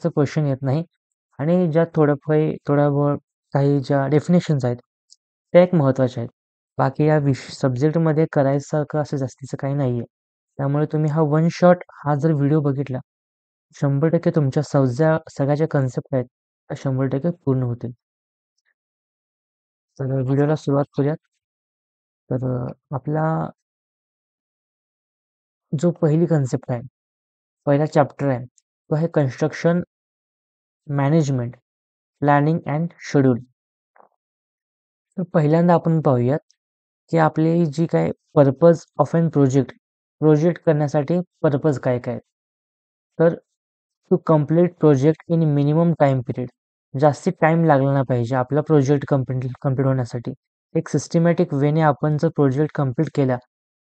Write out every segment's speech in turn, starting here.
जास्त क्वेश्चन येत नाही आणि ज्या काही ज्या डेफिनेशन्स आहेत त्या एक महत्त्वाच्या आहेत. बाकी या सब्जेक्टमध्ये करायसारखं असं जास्तीचं काही नाही आहे. त्यामुळे तुम्ही हा वन शॉट हा जर व्हिडिओ बघितला 100% तुमच्या सगळ्या ज्या कन्सेप्ट आहेत त्या 100% पूर्ण होतील. तर व्हिडिओला सुरुवात करूयात. तर आपला जो पहिली कन्सेप्ट आहे, पहिला चॅप्टर आहे, तो आहे construction management, planning and schedule. तर पहिल्यांदा आपण पाहूयात की आपली जी काय पर्पज ऑफ एन प्रोजेक्ट करण्यासाठी पर्पज काय काय. तर to complete project in minimum time period, जास्ती टाइम लागला नाही पाहिजे आपला प्रोजेक्ट कम्प्लीट होण्यासाठी. एक सिस्टमॅटिक वेने आपण जर प्रोजेक्ट कम्प्लीट केला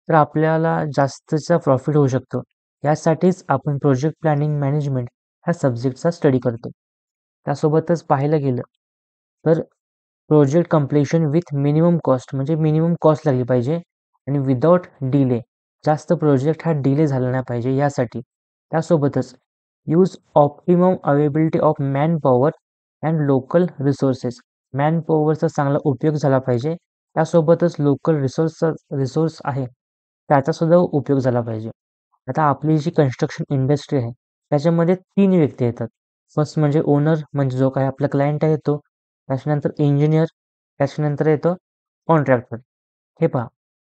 तर आपल्याला जास्तचा प्रॉफिट होऊ शकतो. यासाठीच आपण प्रोजेक्ट प्लॅनिंग मॅनेजमेंट ह्या सब्जेक्टचा स्टडी करतो. त्यासोबतच पाहायला गेलं तर project completion with minimum cost, म्हणजे मिनिमम कॉस्ट लागली पाहिजे आणि विदाउट डिले, जास्त प्रोजेक्ट हा डिले झाला नाही पाहिजे यासाठी. त्यासोबतच use optimum availability of man power and local resources, man पॉवरचा चांगला उपयोग झाला पाहिजे. त्यासोबतच लोकल रिसोर्स आहे त्याचा सुद्धा उपयोग झाला पाहिजे. आता आपली जी कन्स्ट्रक्शन इंडस्ट्री आहे त्याच्यामध्ये 3 व्यक्ती येतात. फर्स्ट म्हणजे ओनर, म्हणजे जो काही आपला क्लायंट आहे तो. त्याच्यानंतर इंजिनियर, त्याच्यानंतर येतो कॉन्ट्रॅक्टर. हे पहा,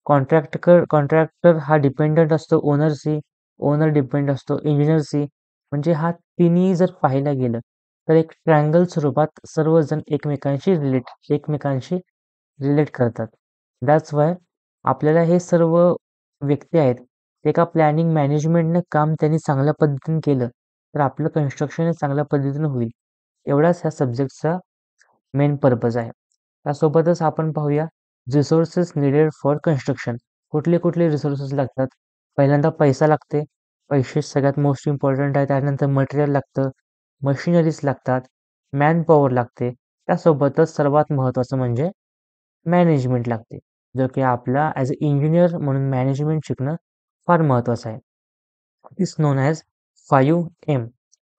कॉन्ट्रॅक्टर हा डिपेंडंट असतो ओनरशी, ओनर डिपेंड असतो इंजिनियरशी. म्हणजे हा तिन्ही जर पाहायला गेलं तर एक ट्रायंगल स्वरूपात सर्वजण एकमेकांशी रिलेट करतात. दॅट्स वाय आपल्याला हे सर्व व्यक्ती आहेत ते एका प्लॅनिंग मॅनेजमेंटने काम त्यांनी चांगल्या पद्धतीने केलं तर आपलं कन्स्ट्रक्शन चांगल्या पद्धतीने होईल. एवढाच ह्या सब्जेक्टचा मेन पर्पज आहे. त्यासोबतच आपण पाहूया रिसोर्सेस निडेड फॉर कन्स्ट्रक्शन. कुठले कुठले रिसोर्सेस लागतात. पहिल्यांदा पैसा लागते, पैसे सगळ्यात मोस्ट इम्पॉर्टंट आहे. त्यानंतर मटेरियल लागतं, मशिनरीज लागतात, मॅन पॉवर लागते. त्यासोबतच सर्वात महत्त्वाचं म्हणजे मॅनेजमेंट लागते, जो की आपला ॲज अ इंजिनियर म्हणून मॅनेजमेंट शिकणं फार महत्त्वाचं आहे. Is known as 5M.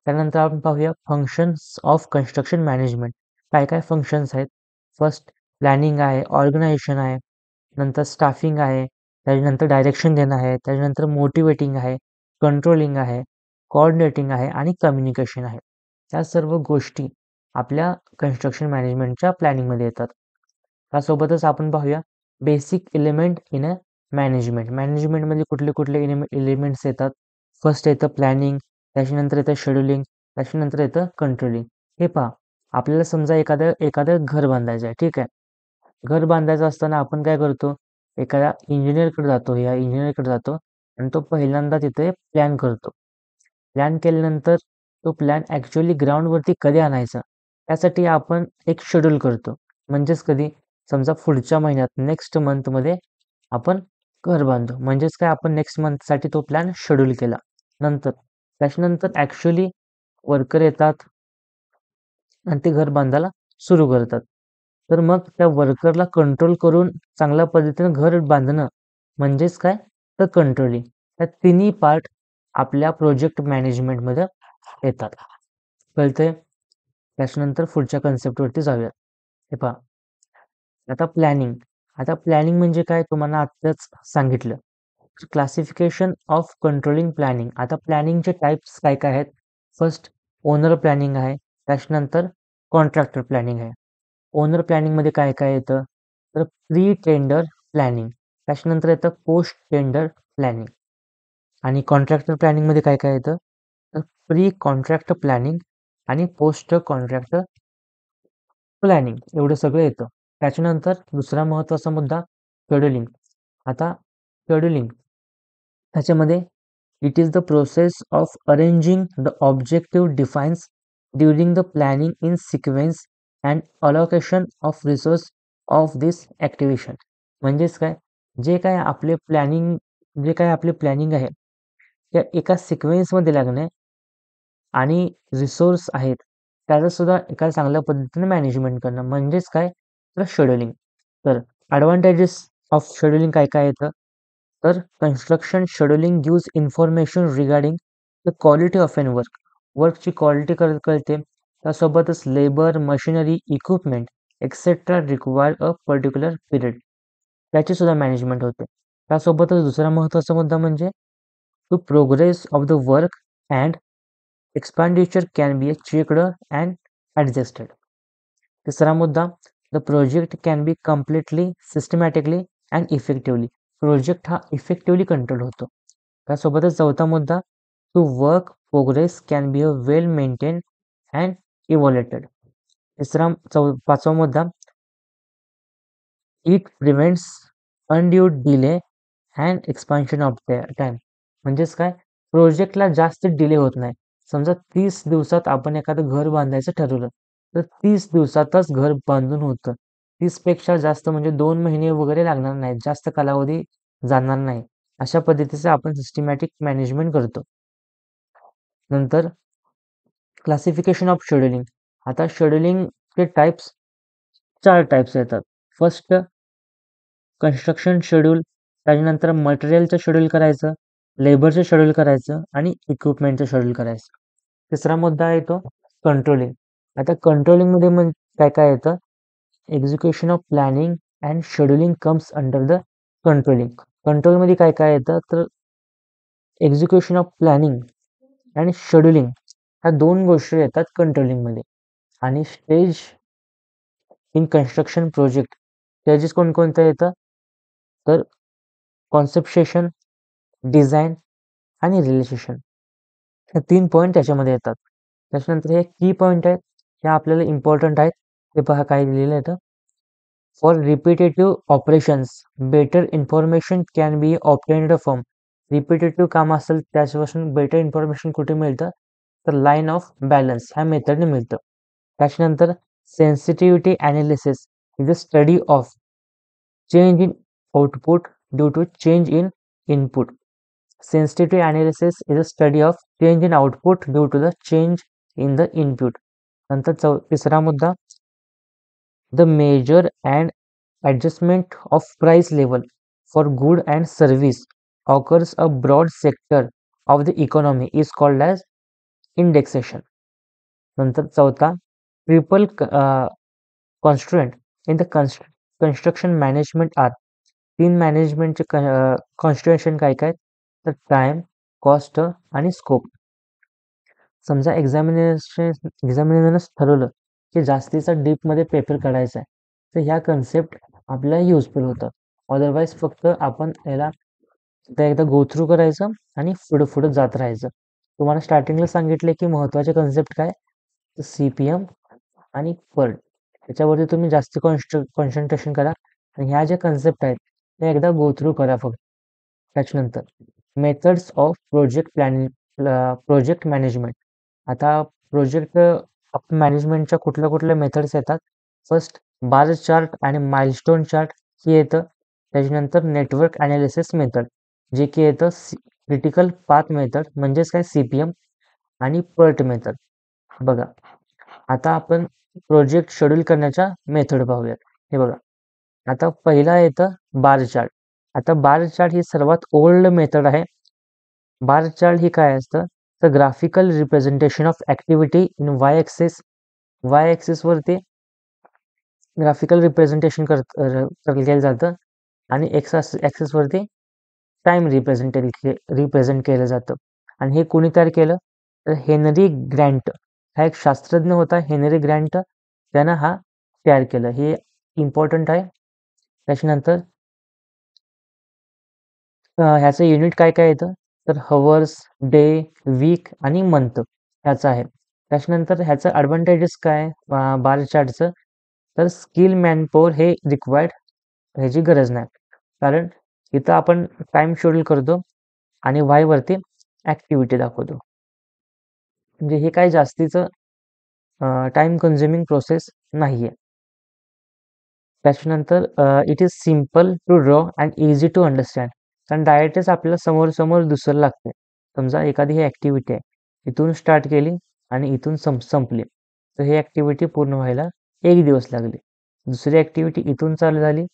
त्यानंतर आपण पाहूया फंक्शन्स ऑफ कन्स्ट्रक्शन मॅनेजमेंट. काय काय फंक्शन्स आहेत. फर्स्ट प्लॅनिंग आहे, ऑर्गनायझेशन आहे, नंतर स्टाफिंग आहे, त्याच्यानंतर डायरेक्शन देणं आहे, त्याच्यानंतर मोटिवेटिंग आहे, कंट्रोलिंग आहे, कोऑर्डिनेटिंग आहे आणि कम्युनिकेशन आहे. या सर्व गोष्टी आपल्या कन्स्ट्रक्शन मॅनेजमेंटच्या प्लॅनिंगमध्ये येतात. त्यासोबतच आपण पाहूया basic element in a management. मॅनेजमेंटमध्ये कुठले कुठले एलिमेंट्स येतात. फर्स्ट येतं प्लॅनिंग, त्याच्यानंतर येतं शेड्युलिंग, त्याच्यानंतर येतं कंट्रोलिंग. हे पहा, आपल्याला समजा एखादं घर बांधायचं आहे, ठीक आहे. घर बांधायचं असताना आपण काय करतो, एखाद्या इंजिनियरकडे जातो आणि तो पहिल्यांदा तिथे प्लॅन करतो. प्लॅन केल्यानंतर तो प्लॅन ॲक्च्युअली ग्राउंडवरती कधी आणायचा यासाठी आपण एक शेड्यूल करतो. म्हणजेच कधी, समजा पुढच्या महिन्यात नेक्स्ट मंथमध्ये आपण घर बांधू, म्हणजेच काय, आपण नेक्स्ट मंथसाठी तो प्लॅन शेड्यूल केला. त्याच्यानंतर ॲक्च्युअली वर्कर येतात आणि ते घर बांधायला सुरू करतात. तर मग त्या वर्करला कंट्रोल करून चांगल्या पद्धतीने घर बांधणं म्हणजेच काय, तर कंट्रोलिंग. त्या तिन्ही पार्ट आपल्या प्रोजेक्ट मॅनेजमेंटमध्ये येतात. कळतंय? त्याच्यानंतर पुढच्या कन्सेप्टवरती जाऊयात. हे पहा, आता प्लॅनिंग म्हणजे काय तुम्हाला आत्ताच सांगितलं. Classification of controlling planning. आता प्लॅनिंगचे टाईप्स काय काय आहेत. फर्स्ट ओनर प्लॅनिंग आहे, त्याच्यानंतर कॉन्ट्रॅक्टर प्लॅनिंग आहे. ओनर प्लॅनिंगमध्ये काय काय येतं, तर प्री टेंडर प्लॅनिंग, त्याच्यानंतर येतं पोस्ट टेंडर प्लॅनिंग. आणि कॉन्ट्रॅक्टर प्लॅनिंगमध्ये काय काय येतं, तर प्री कॉन्ट्रॅक्ट प्लॅनिंग आणि पोस्ट कॉन्ट्रॅक्ट प्लॅनिंग, एवढं सगळं येतं. त्याच्यानंतर दुसरा महत्त्वाचा मुद्दा शेड्युलिंग. आता शेड्युलिंग त्याच्यामध्ये it is the process of arranging the objective defines during the planning in sequence and allocation of resource of this activation. म्हणजेच काय, जे काय आपले प्लॅनिंग आहे त्या एका सिक्वेन्समध्ये लागणे आणि रिसोर्स आहेत त्याचं सुद्धा एका चांगल्या पद्धतीने मॅनेजमेंट करणं म्हणजेच काय, तर शेड्युलिंग. तर ॲडव्हान्टेजेस ऑफ शेड्युलिंग काय काय येतं, तर construction scheduling gives information regarding the quality of an work. वर्कची क्वालिटी कळते, त्यासोबतच labour, machinery, equipment etcetera required a particular period त्याची सुद्धा मॅनेजमेंट होते. त्यासोबतच दुसरा महत्त्वाचा मुद्दा म्हणजे to progress of the work and expenditure can be checked and adjusted. तिसरा मुद्दा, the project can be completely systematically and effectively. Project हा इफेक्टिव्हली कंट्रोल होतो. त्यासोबतच चौथा मुद्दा, to work progress can be a well maintain and evaluated. पाचवा मुद्दा, it prevents undue delay and expansion of time. म्हणजेच काय, प्रोजेक्टला जास्त डिले होत नाही. समजा 30 दिवसात आपण एखादं घर बांधायचं ठरवलं, तर 30 दिवसातच घर बांधून होतं. 30 पेक्षा जास्त म्हणजे 2 महिने वगैरे लागणार नाहीत, जास्त कालावधी जाणार नाही. अशा पद्धतीचं आपण सिस्टमॅटिक मॅनेजमेंट करतो. नंतर क्लासिफिकेशन ऑफ शेड्युलिंग. आता शेड्युलिंगचे टाईप्स 4 टाईप्स येतात. फर्स्ट कन्स्ट्रक्शन शेड्यूल, त्याच्यानंतर मटेरियलचं शेड्यूल करायचं, लेबरचं शेड्यूल करायचं आणि इक्विपमेंटचं शेड्यूल करायचं. तिसरा मुद्दा आहे तो कंट्रोलिंग. आता कंट्रोलिंगमध्ये मग काय काय येतं, execution of planning and scheduling comes under the controlling. कंट्रोलमध्ये काय काय येतं, तर एक्झिक्युशन ऑफ प्लॅनिंग आणि शेड्युलिंग ह्या 2 गोष्टी येतात कंट्रोलिंगमध्ये. आणि stage in construction project stages कोणकोणतं येतं, तर कॉन्सेप्टेशन, डिझाईन आणि रिलेशेशन हे 3 पॉईंट त्याच्यामध्ये येतात. त्याच्यानंतर हे की पॉईंट आहेत, हे आपल्याला इम्पॉर्टंट आहेत. ते पहा काय दिलेलं आहे. For repetitive operations better information can be obtained from. Repetitive काम असेल त्याच्यापासून बेटर इन्फॉर्मेशन कुठे मिळतं, तर लाईन ऑफ बॅलन्स ह्या मेथडने मिळतं. त्याच्यानंतर sensitivity analysis is a study of change in output due to change in input. Sensitivity analysis is a study of change in output due to the change in the input. नंतर तिसरा मुद्दा, the measure and adjustment of price level for good and service occurs a broad sector of the economy is called as indexation. नंतर चौथा, triple constraint in the construction management are 3 मॅनेजमेंटचे कॉन्स्टिट्युएशन काय काय, तर time, cost आणि scope. समजा एक्झामिनेशनच ठरवलं की जास्तीचा डीपमध्ये पेपर काढायचा आहे, तर ह्या कन्सेप्ट आपल्याला युजफुल होतात. अदरवाईज फक्त आपण याला एकदा गो थ्रू करायचं आणि पुढं पुढं जात राहायचं. तुम्हाला स्टार्टिंगला सांगितले की महत्त्वाचे कन्सेप्ट काय, तर CPM आणि PERT. त्याच्यावरती तुम्ही जास्त कॉन्सन्ट्रेशन करा आणि ह्या ज्या कन्सेप्ट आहेत त्या एकदा गो थ्रू करा फक्त. त्याच्यानंतर मेथड्स ऑफ प्रोजेक्ट मॅनेजमेंट. आता प्रोजेक्ट मॅनेजमेंटच्या कुठल्या कुठल्या मेथड्स येतात, फर्स्ट बार चार्ट आणि माइलस्टोन चार्ट हे येतं. त्याच्यानंतर नेटवर्क ॲनालिसिस मेथड जे की येतं क्रिटिकल पाथ मेथड म्हणजेच काय CPM आणि PERT मेथड. बघा आता आपण प्रोजेक्ट शेड्यूल करण्याच्या मेथड पाहूयात. हे बघा, आता पहिला येतं बार चार्ट. आता बार चार्ट ही सर्वात ओल्ड मेथड आहे. बार चार्ट ही काय असतं, तर graphical representation of activity in Y ॲक्सिसवरती ग्राफिकल रिप्रेझेंटेशन केलं जातं आणि ॲक्सिसवरती टाइम रिप्रेझेंट केलं जातं. आणि हे कोणी तयार केलं, तर हेनरी ग्रँट हा एक शास्त्रज्ञ होता. हेनरी ग्रँट त्यानं हा तयार केलं, हे इम्पॉर्टंट आहे. त्याच्यानंतर ह्याचं युनिट काय काय येतं, तर हवर्स, डे, वीक आणि मंथ ह्याचं आहे. त्याच्यानंतर ह्याचं ॲडव्हान्टेजेस काय बार चार्टचं, तर स्किल मॅनपॉवर हे रिक्वायर्ड ह्याची गरज नाही, कारण इथं आपण टाइम शेड्यूल करतो आणि वायवरती ॲक्टिव्हिटी दाखवतो. म्हणजे हे काय जास्तीचं टाइम कन्झ्युमिंग प्रोसेस नाही आहे. त्याच्यानंतर it is simple to draw and easy to understand. कारण डायरेक्टच आपल्याला समोर दुसरं लागते. समजा एखादी ही ॲक्टिव्हिटी आहे, इथून स्टार्ट केली आणि इथून संपली, तर ही ॲक्टिव्हिटी पूर्ण व्हायला 1 दिवस लागले. दुसरी ॲक्टिव्हिटी इथून चालू झाली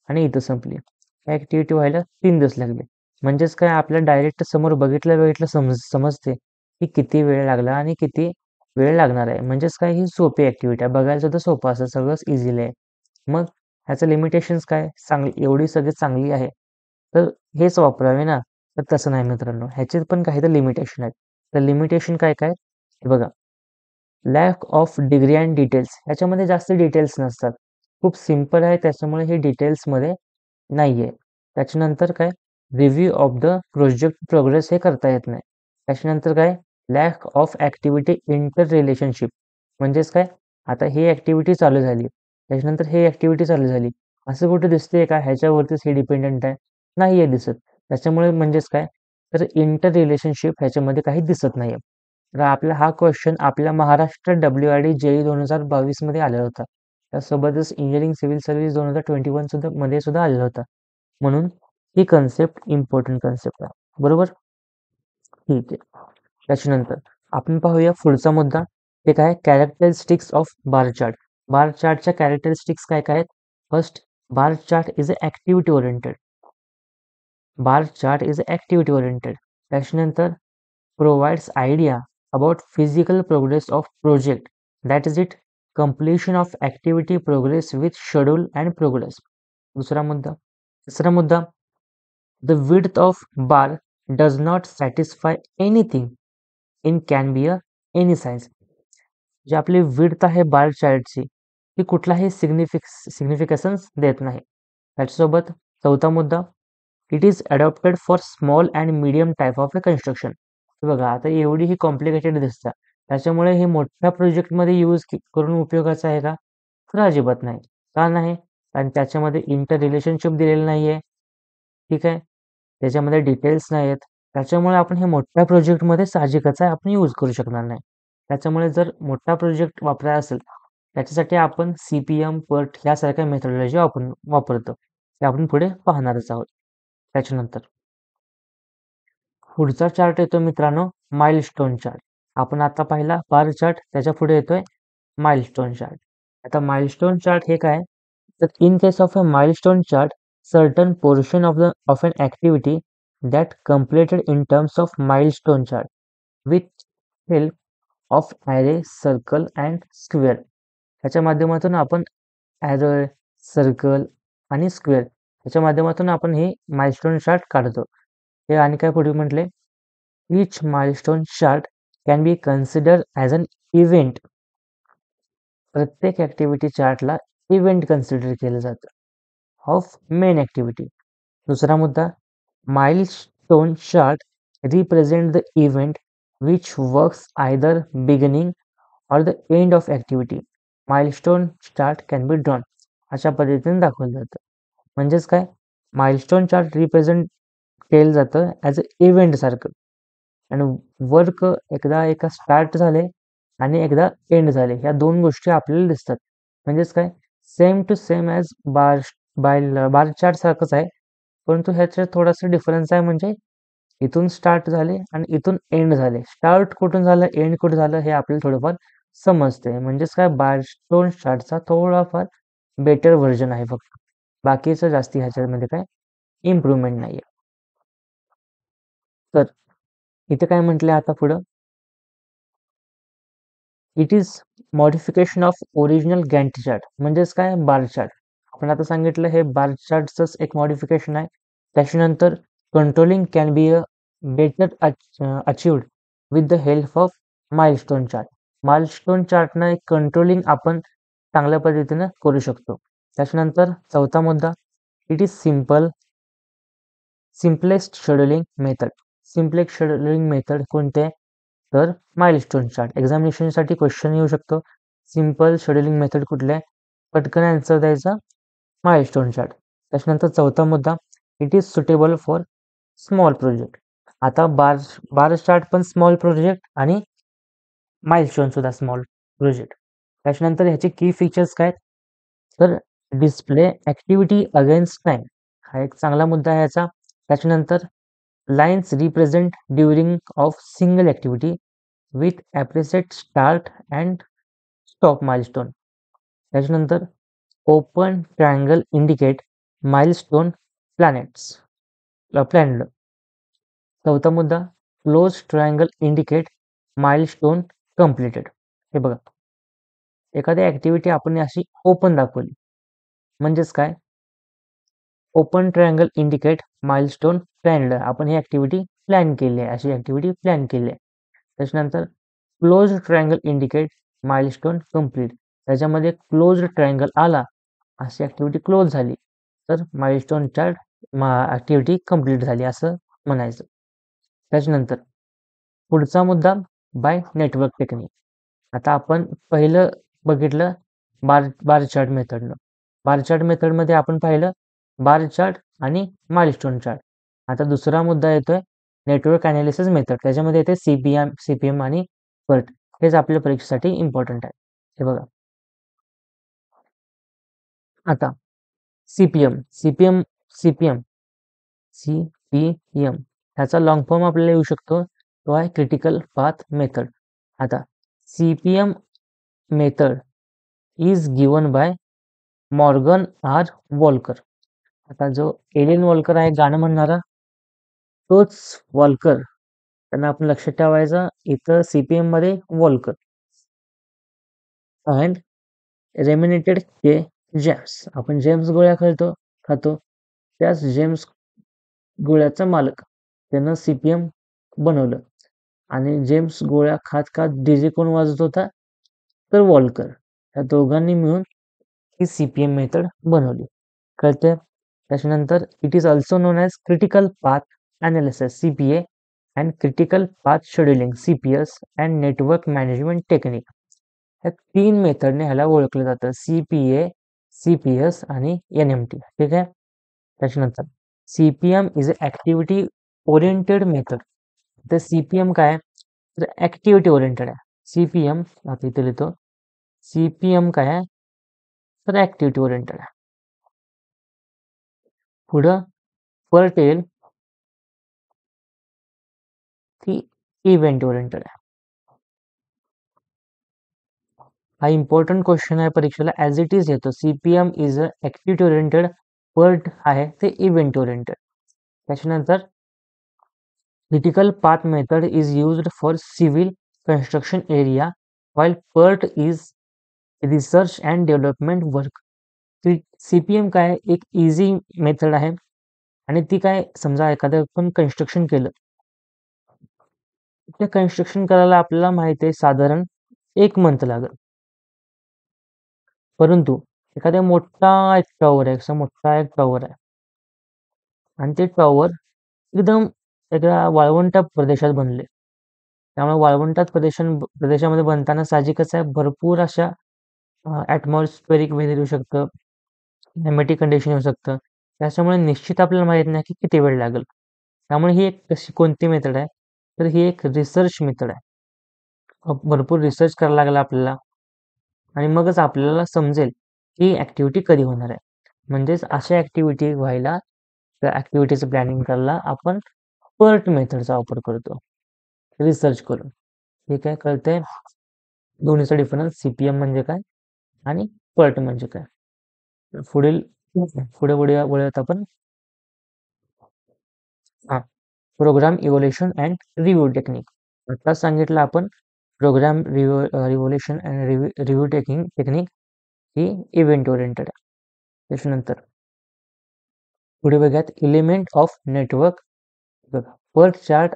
आणि इथं संपली, ही ॲक्टिव्हिटी व्हायला 3 दिवस लागले. म्हणजेच काय, आपल्याला डायरेक्ट समोर बघितलं समजते की किती वेळ लागला आणि किती वेळ लागणार आहे. म्हणजेच काय, ही सोपी ॲक्टिव्हिटी आहे. बघायला सुद्धा सोपं असं सगळंच इझिली आहे. मग ह्याचं लिमिटेशन्स काय? चांगली एवढी सगळी चांगली आहे, तर हेच वापरावे ना? तर तसं नाही मित्रांनो. ह्याचे पण काही तर लिमिटेशन आहेत. तर लिमिटेशन काय? हे बघा, lack of degree and details. ह्याच्यामध्ये जास्त डिटेल्स नसतात. खूप सिंपल आहे, त्याच्यामुळे हे डिटेल्समध्ये नाहीये. त्याच्यानंतर काय, review of the project progress हे करता येत नाही. त्याच्यानंतर काय, lack of activity inter relationship. म्हणजेच काय, आता ही ॲक्टिव्हिटी चालू झाली, त्याच्यानंतर ही ॲक्टिव्हिटी चालू झाली. असं कुठे दिसतंय का ह्याच्यावरतीच हे डिपेंडंट आहे? नाहीये दिसत. त्याच्यामुळे म्हणजेच काय, तर इंटर रिलेशनशिप ह्याच्यामध्ये काही दिसत नाहीये. तर आपला हा क्वेश्चन आपल्या महाराष्ट्र WRD JEE 2022 मध्ये आलेला होता. त्यासोबतच इंजिनिअरिंग सिव्हिल सर्व्हिस 2021 सुद्धा मध्ये सुद्धा आलेला होता. म्हणून ही कन्सेप्ट इम्पॉर्टंट कन्सेप्ट आहे. बरोबर? ठीक आहे. त्याच्यानंतर आपण पाहूया पुढचा मुद्दा. ते काय, characteristics of bar chart. Bar चार्टच्या कॅरेक्टरिस्टिक्स काय आहेत? First, bar chart is a activity oriented. Bar chart is activity oriented. त्याच्यानंतर provides idea about physical progress of project, that is it, completion of activity progress with schedule and progress. दूसरा मुद्दा. तिसरा मुद्दा, the width of bar does not satisfy anything in can be a any size. जी आपली width आहे बार चार्टची, ती कुठलाही significance देत नाही. त्याच्यासोबत चौथा मुद्दा, it is adopted for small and medium type of a construction. बघा, आता एवढी ही कॉम्प्लिकेटेड दिसतं, त्याच्यामुळे हे मोठ्या प्रोजेक्टमध्ये यूज करून उपयोगाचं आहे का? तर अजिबात नाही. का नाही? कारण त्याच्यामध्ये इंटर रिलेशनशिप दिलेलं नाहीये. ठीक आहे, त्याच्यामध्ये डिटेल्स नाही आहेत. त्याच्यामुळे आपण हे मोठ्या प्रोजेक्टमध्ये साहजिकच आहे, आपण यूज करू शकणार नाही. त्याच्यामुळे जर मोठा प्रोजेक्ट वापरायचा असेल, त्याच्यासाठी आपण CPM, PERT यासारख्या मेथोडॉलॉजी आपण वापरतो. ते आपण पुढे पाहणारच आहोत. त्याच्यानंतर पुढचा चार्ट येतो मित्रांनो, माइलस्टोन चार्ट. आपण आता पाहिला बार चार्ट, त्याच्या पुढे येतोय माइलस्टोन चार्ट. आता माइलस्टोन चार्ट हे काय, तर in case of a milestone chart, certain portion of an activity that completed in terms of milestone chart with help of array, circle and square. ह्याच्या माध्यमातून आपण ॲरो, सर्कल आणि square ह्याच्या माध्यमातून आपण हे माइलस्टोन चार्ट काढतो. हे आणि काय पुढे म्हटले, each milestone chart can be considered as an event. प्रत्येक ॲक्टिव्हिटी चार्टला इव्हेंट कन्सिडर केलं जातं ऑफ मेन ॲक्टिव्हिटी. दूसरा मुद्दा, milestone chart represent the event which works either beginning or the end of activity. Milestone chart can be drawn. अशा पद्धतीने दाखवलं जातं. म्हणजेच काय, माइलस्टोन चार्ट रिप्रेझेंट केलं जातं ॲज अ इव्हेंट सारखं, आणि वर्क एकदा एका स्टार्ट झाले आणि एकदा एंड झाले, ह्या दोन गोष्टी आपल्याला दिसतात. म्हणजेच काय, same to same as bar chart सारखंच आहे, परंतु ह्याच्यात थोडासा डिफरन्स आहे. म्हणजे इथून स्टार्ट झाले आणि इथून एंड झाले. स्टार्ट कुठून झालं, एंड कुठे झालं, हे आपल्याला थोडंफार समजते. म्हणजेच काय, बारस्टोन चार्टचा थोडाफार बेटर व्हर्जन आहे फक्त. बाकीचं जास्ती ह्याच्यामध्ये काय इम्प्रूव्हमेंट नाहीये. तर इथे काय म्हटलंय आता पुढं, it is modification of original Gantt chart. म्हणजेच काय, बार चार्ट. आपण आता सांगितलं हे बार चार्टचंच एक मॉडिफिकेशन आहे. त्याच्यानंतर controlling can be a better achieved with the help of milestone chart. Milestone चार्टनं एक कंट्रोलिंग आपण चांगल्या पद्धतीनं करू शकतो. त्याच्यानंतर चौथा मुद्दा, it is simplest scheduling method. Simplest scheduling method कोणते? तर माइलस्टोन चार्ट. एक्झामिनेशनसाठी क्वेश्चन येऊ शकतो, सिम्पल शेड्युलिंग मेथड कुठले, पटकन आन्सर द्यायचा माइलस्टोन चार्ट. त्याच्यानंतर चौथा मुद्दा, it is suitable for small project. आता बार चार्ट पण स्मॉल प्रोजेक्ट आणि माइलस्टोन सुद्धा स्मॉल प्रोजेक्ट. त्याच्यानंतर ह्याचे की फीचर्स काय, तर डिस्प्ले ॲक्टिव्हिटी अगेन्स्ट टाइम, हा एक चांगला मुद्दा आहे याचा. त्याच्यानंतर lines represent during of single activity with a preset start and stop milestone. त्याच्यानंतर open triangle indicate milestone planet. चौथा मुद्दा, close triangle indicate milestone completed. हे बघा, एखादी ऍक्टिव्हिटी आपण अशी ओपन दाखवली म्हणजेच काय, open triangle indicate milestone planned. आपण ही ऍक्टिव्हिटी प्लॅन केली आहे, अशी ऍक्टिव्हिटी प्लॅन केली आहे. त्याच्यानंतर close triangle indicate milestone complete. त्याच्यामध्ये क्लोज ट्रायंगल आला, अशी ऍक्टिव्हिटी क्लोज झाली, तर माइलस्टोन चार्ट ऍक्टिव्हिटी कंप्लीट झाली असं म्हणायचं. त्याच्यानंतर पुढचा मुद्दा, बाय नेटवर्क टेक्निक. आता आपण पहिलं बघितलं बार चार्ट मेथडनं. बार चार्ट मेथडमध्ये आपण पाहिलं बार चार्ट आणि माइलस्टोन चार्ट. आता दुसरा मुद्दा येतोय नेटवर्क अनालिसिस मेथड. त्याच्यामध्ये येते सीपीएम आणि पर्ट. हेच आपल्या परीक्षेसाठी इम्पॉर्टंट आहे. हे बघा, आता सीपीएम सीपीएम सीपीएम सीपीएम ह्याचा लॉंग फॉर्म आपल्याला येऊ शकतो, तो आहे क्रिटिकल पाथ मेथड. आता CPM method is given by Morgan R Walker. आता जो एलियन वॉल्कर आहे गाणं म्हणणारा, तोच वॉल्कर. त्यांना आपण लक्षात ठेवायचं, इथं सीपीएम मध्ये वॉल्कर अँड रेमिनेटेड के जेम्स. आपण जेम्स गोळ्या खातो, त्याच जेम्स गोळ्याचा मालक त्यानं सीपीएम बनवलं. आणि जेम्स गोळ्या खात खात डीजे कोण वाजत होता, तर वॉल्कर. या दोघांनी मिळून ही सीपीएम मेथड बनवली, कळते. त्याच्यानंतर it is also known as critical path analysis CPA and critical path scheduling CPS and network management technique. या 3 मेथडने ह्याला ओळखलं जातं, सीपीए, सीपीएस आणि एनएमटी. ठीक आहे. त्याच्यानंतर CPM is a activity oriented method. तर सीपीएम काय आहे, तर ऍक्टिव्हिटी ओरिएंटेड आहे. सीपीएम आता इथे लिहितो, सीपीएम काय आहे, तर ऍक्टिव्हिटी ओरिएंटेड आहे. पुढं पर्ट येईल, ती इव्हेंट ओरिएंटेड आहे. हा इम्पॉर्टंट क्वेश्चन आहे परीक्षेला, ॲज इट इज येतो. CPM is a activity oriented, PERT आहे ते इव्हेंट ओरिएंटेड. त्याच्यानंतर critical path method is used for civil construction area, while PERT is research and development work. CPM काय, एक इझी मेथड आहे आणि ती काय, समजा एखादं आपण कन्स्ट्रक्शन केलं, त्या कन्स्ट्रक्शन करायला आपल्याला माहिती आहे साधारण 1 मंथ लागेल. परंतु एखाद्या मोठा एक टॉवर आहे, असा मोठा एक टॉवर आहे आणि ते टॉवर एकदम एका वाळवंट प्रदेशात बनले. त्यामुळे वाळवंटात प्रदेशामध्ये बनताना साहजिकच आहे, भरपूर अशा ॲटमॉस्फेरिक वेदर येऊ शकतं, क्लायमॅटिक कंडिशन येऊ शकतं. त्याच्यामुळे निश्चित आपल्याला माहीत नाही की किती वेळ लागेल. त्यामुळे ही एक कशी कोणती मेथड आहे, तर ही एक रिसर्च मेथड आहे. भरपूर रिसर्च करायला लागेल आपल्याला आणि मगच आपल्याला समजेल की ॲक्टिव्हिटी कधी होणार आहे. म्हणजेच अशा ॲक्टिव्हिटी व्हायला, त्या ॲक्टिव्हिटीचं प्लॅनिंग करायला आपण पर्ट मेथडचा वापर करतो, रिसर्च करून. ठीक आहे, कळतंय दोन्हीचा डिफरन्स, सीपीएम म्हणजे काय आणि पर्ट म्हणजे काय. पुढे पुढे वळूयात आपण. हा, program evolution and review technique. आता सांगितलं आपण program revolution and review technique ही इव्हेंट ओरिएंटेड आहे. त्याच्यानंतर पुढे बघूयात element of network. PERT chart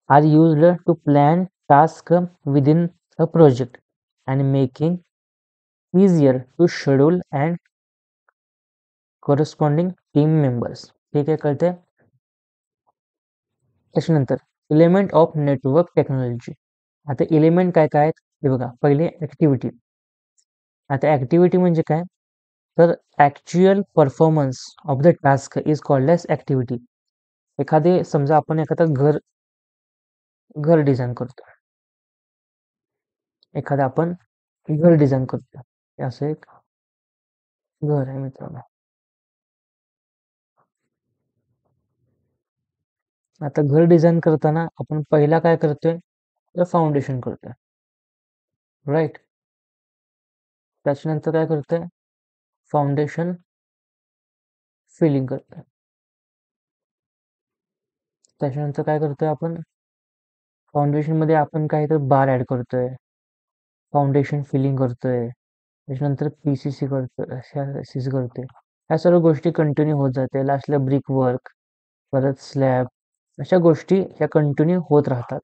are used to plan tasks within a project and making easier to schedule and corresponding team members. ठीक आहे, कळते. त्याच्यानंतर एलिमेंट ऑफ नेटवर्क टेक्नॉलॉजी. आता एलिमेंट काय काय आहेत हे बघा. पहिले ऍक्टिव्हिटी. आता ऍक्टिव्हिटी म्हणजे काय, तर actual performance of the task is called as activity. एखादे समजा आपण एखादं घर डिझाईन करतो, एखादं आपण घर डिझाईन करतो, हे असं एक घर आहे मित्रांनो. आता घर डिझाईन करताना आपण पहिला काय करतोय, तर फाउंडेशन करतोय, राईट. त्याच्यानंतर काय करतोय, फाउंडेशन फिलिंग करतोय. त्याच्यानंतर काय करतोय आपण, फाउंडेशनमध्ये आपण काही तर बार ॲड करतोय, फाउंडेशन फिलिंग करतोय, त्याच्यानंतर पी-सी-सी करतोय, सी-सी करतोय. ह्या सर्व गोष्टी कंटिन्यू होत जाते. लास्टला ब्रिक वर्क, परत स्लॅब, अशा गोष्टी ह्या कंटिन्यू होत राहतात.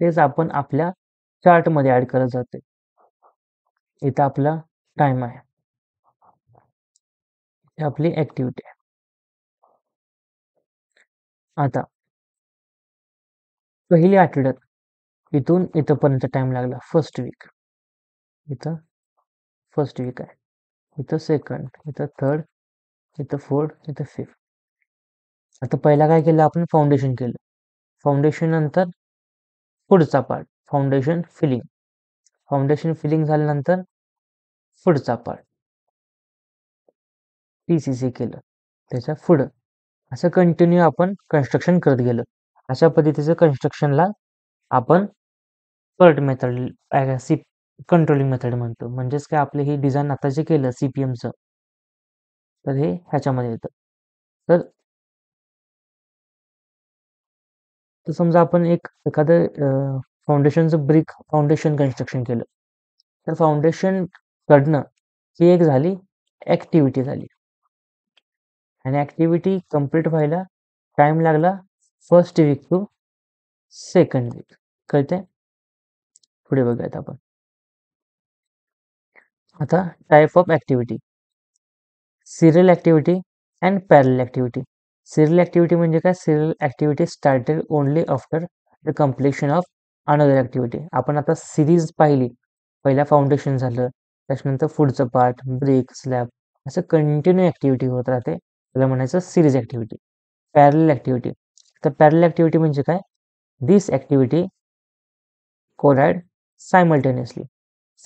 तेच आपण आपल्या चार्टमध्ये ॲड करत जातोय. इथं आपला टाइम आहे. ही आपली ॲक्टिव्हिटी आहे. आता पहिल्या आठवड्यात इथून इथंपर्यंत टाइम लागला. फर्स्ट वीक, इथं फर्स्ट वीक आहे, इथं सेकंड, इथं थर्ड, इथं फोर्थ, इथं फिफ्थ. आता पहिला काय केलं आपण? फाउंडेशन केलं. फाउंडेशन नंतर पुढचा part foundation filling. Foundation filling झाल्यानंतर पुढचा पार्ट पी-सी-सी केलं. त्याच्या पुढं असं कंटिन्यू आपण कन्स्ट्रक्शन करत गेलो. अशा पद्धतीचं कन्स्ट्रक्शनला आपण पर्ट मेथड सी कंट्रोलिंग मेथड म्हणतो. म्हणजेच काय, आपलं हे डिझाईन आता जे केलं CPMचं, तर हे ह्याच्यामध्ये येतं. तर समजा आपण एखादं फाउंडेशनचं ब्रिक फाउंडेशन कन्स्ट्रक्शन केलं, तर फाउंडेशन कडनं ही एक झाली ॲक्टिव्हिटी झाली, आणि ॲक्टिव्हिटी कंप्लीट व्हायला टाइम लागला first week to second week. कळते? पुढे बघूयात आपण. आता type of activity: serial activity and parallel activity. Serial activity म्हणजे काय? Serial activity started only after the completion of another activity. आपण आता सिरीज पाहिली. पहिला फाउंडेशन झालं, त्याच्यानंतर पुढचं पार्ट, ब्रिक, स्लॅब, असं कंटिन्यू ॲक्टिव्हिटी होत राहते. त्याला म्हणायचं सिरीज ॲक्टिव्हिटी. पॅरलल ॲक्टिव्हिटी: तर पॅरलल ॲक्टिव्हिटी म्हणजे काय? दिस ॲक्टिव्हिटी कोलॅड सायमल्टेनियसली.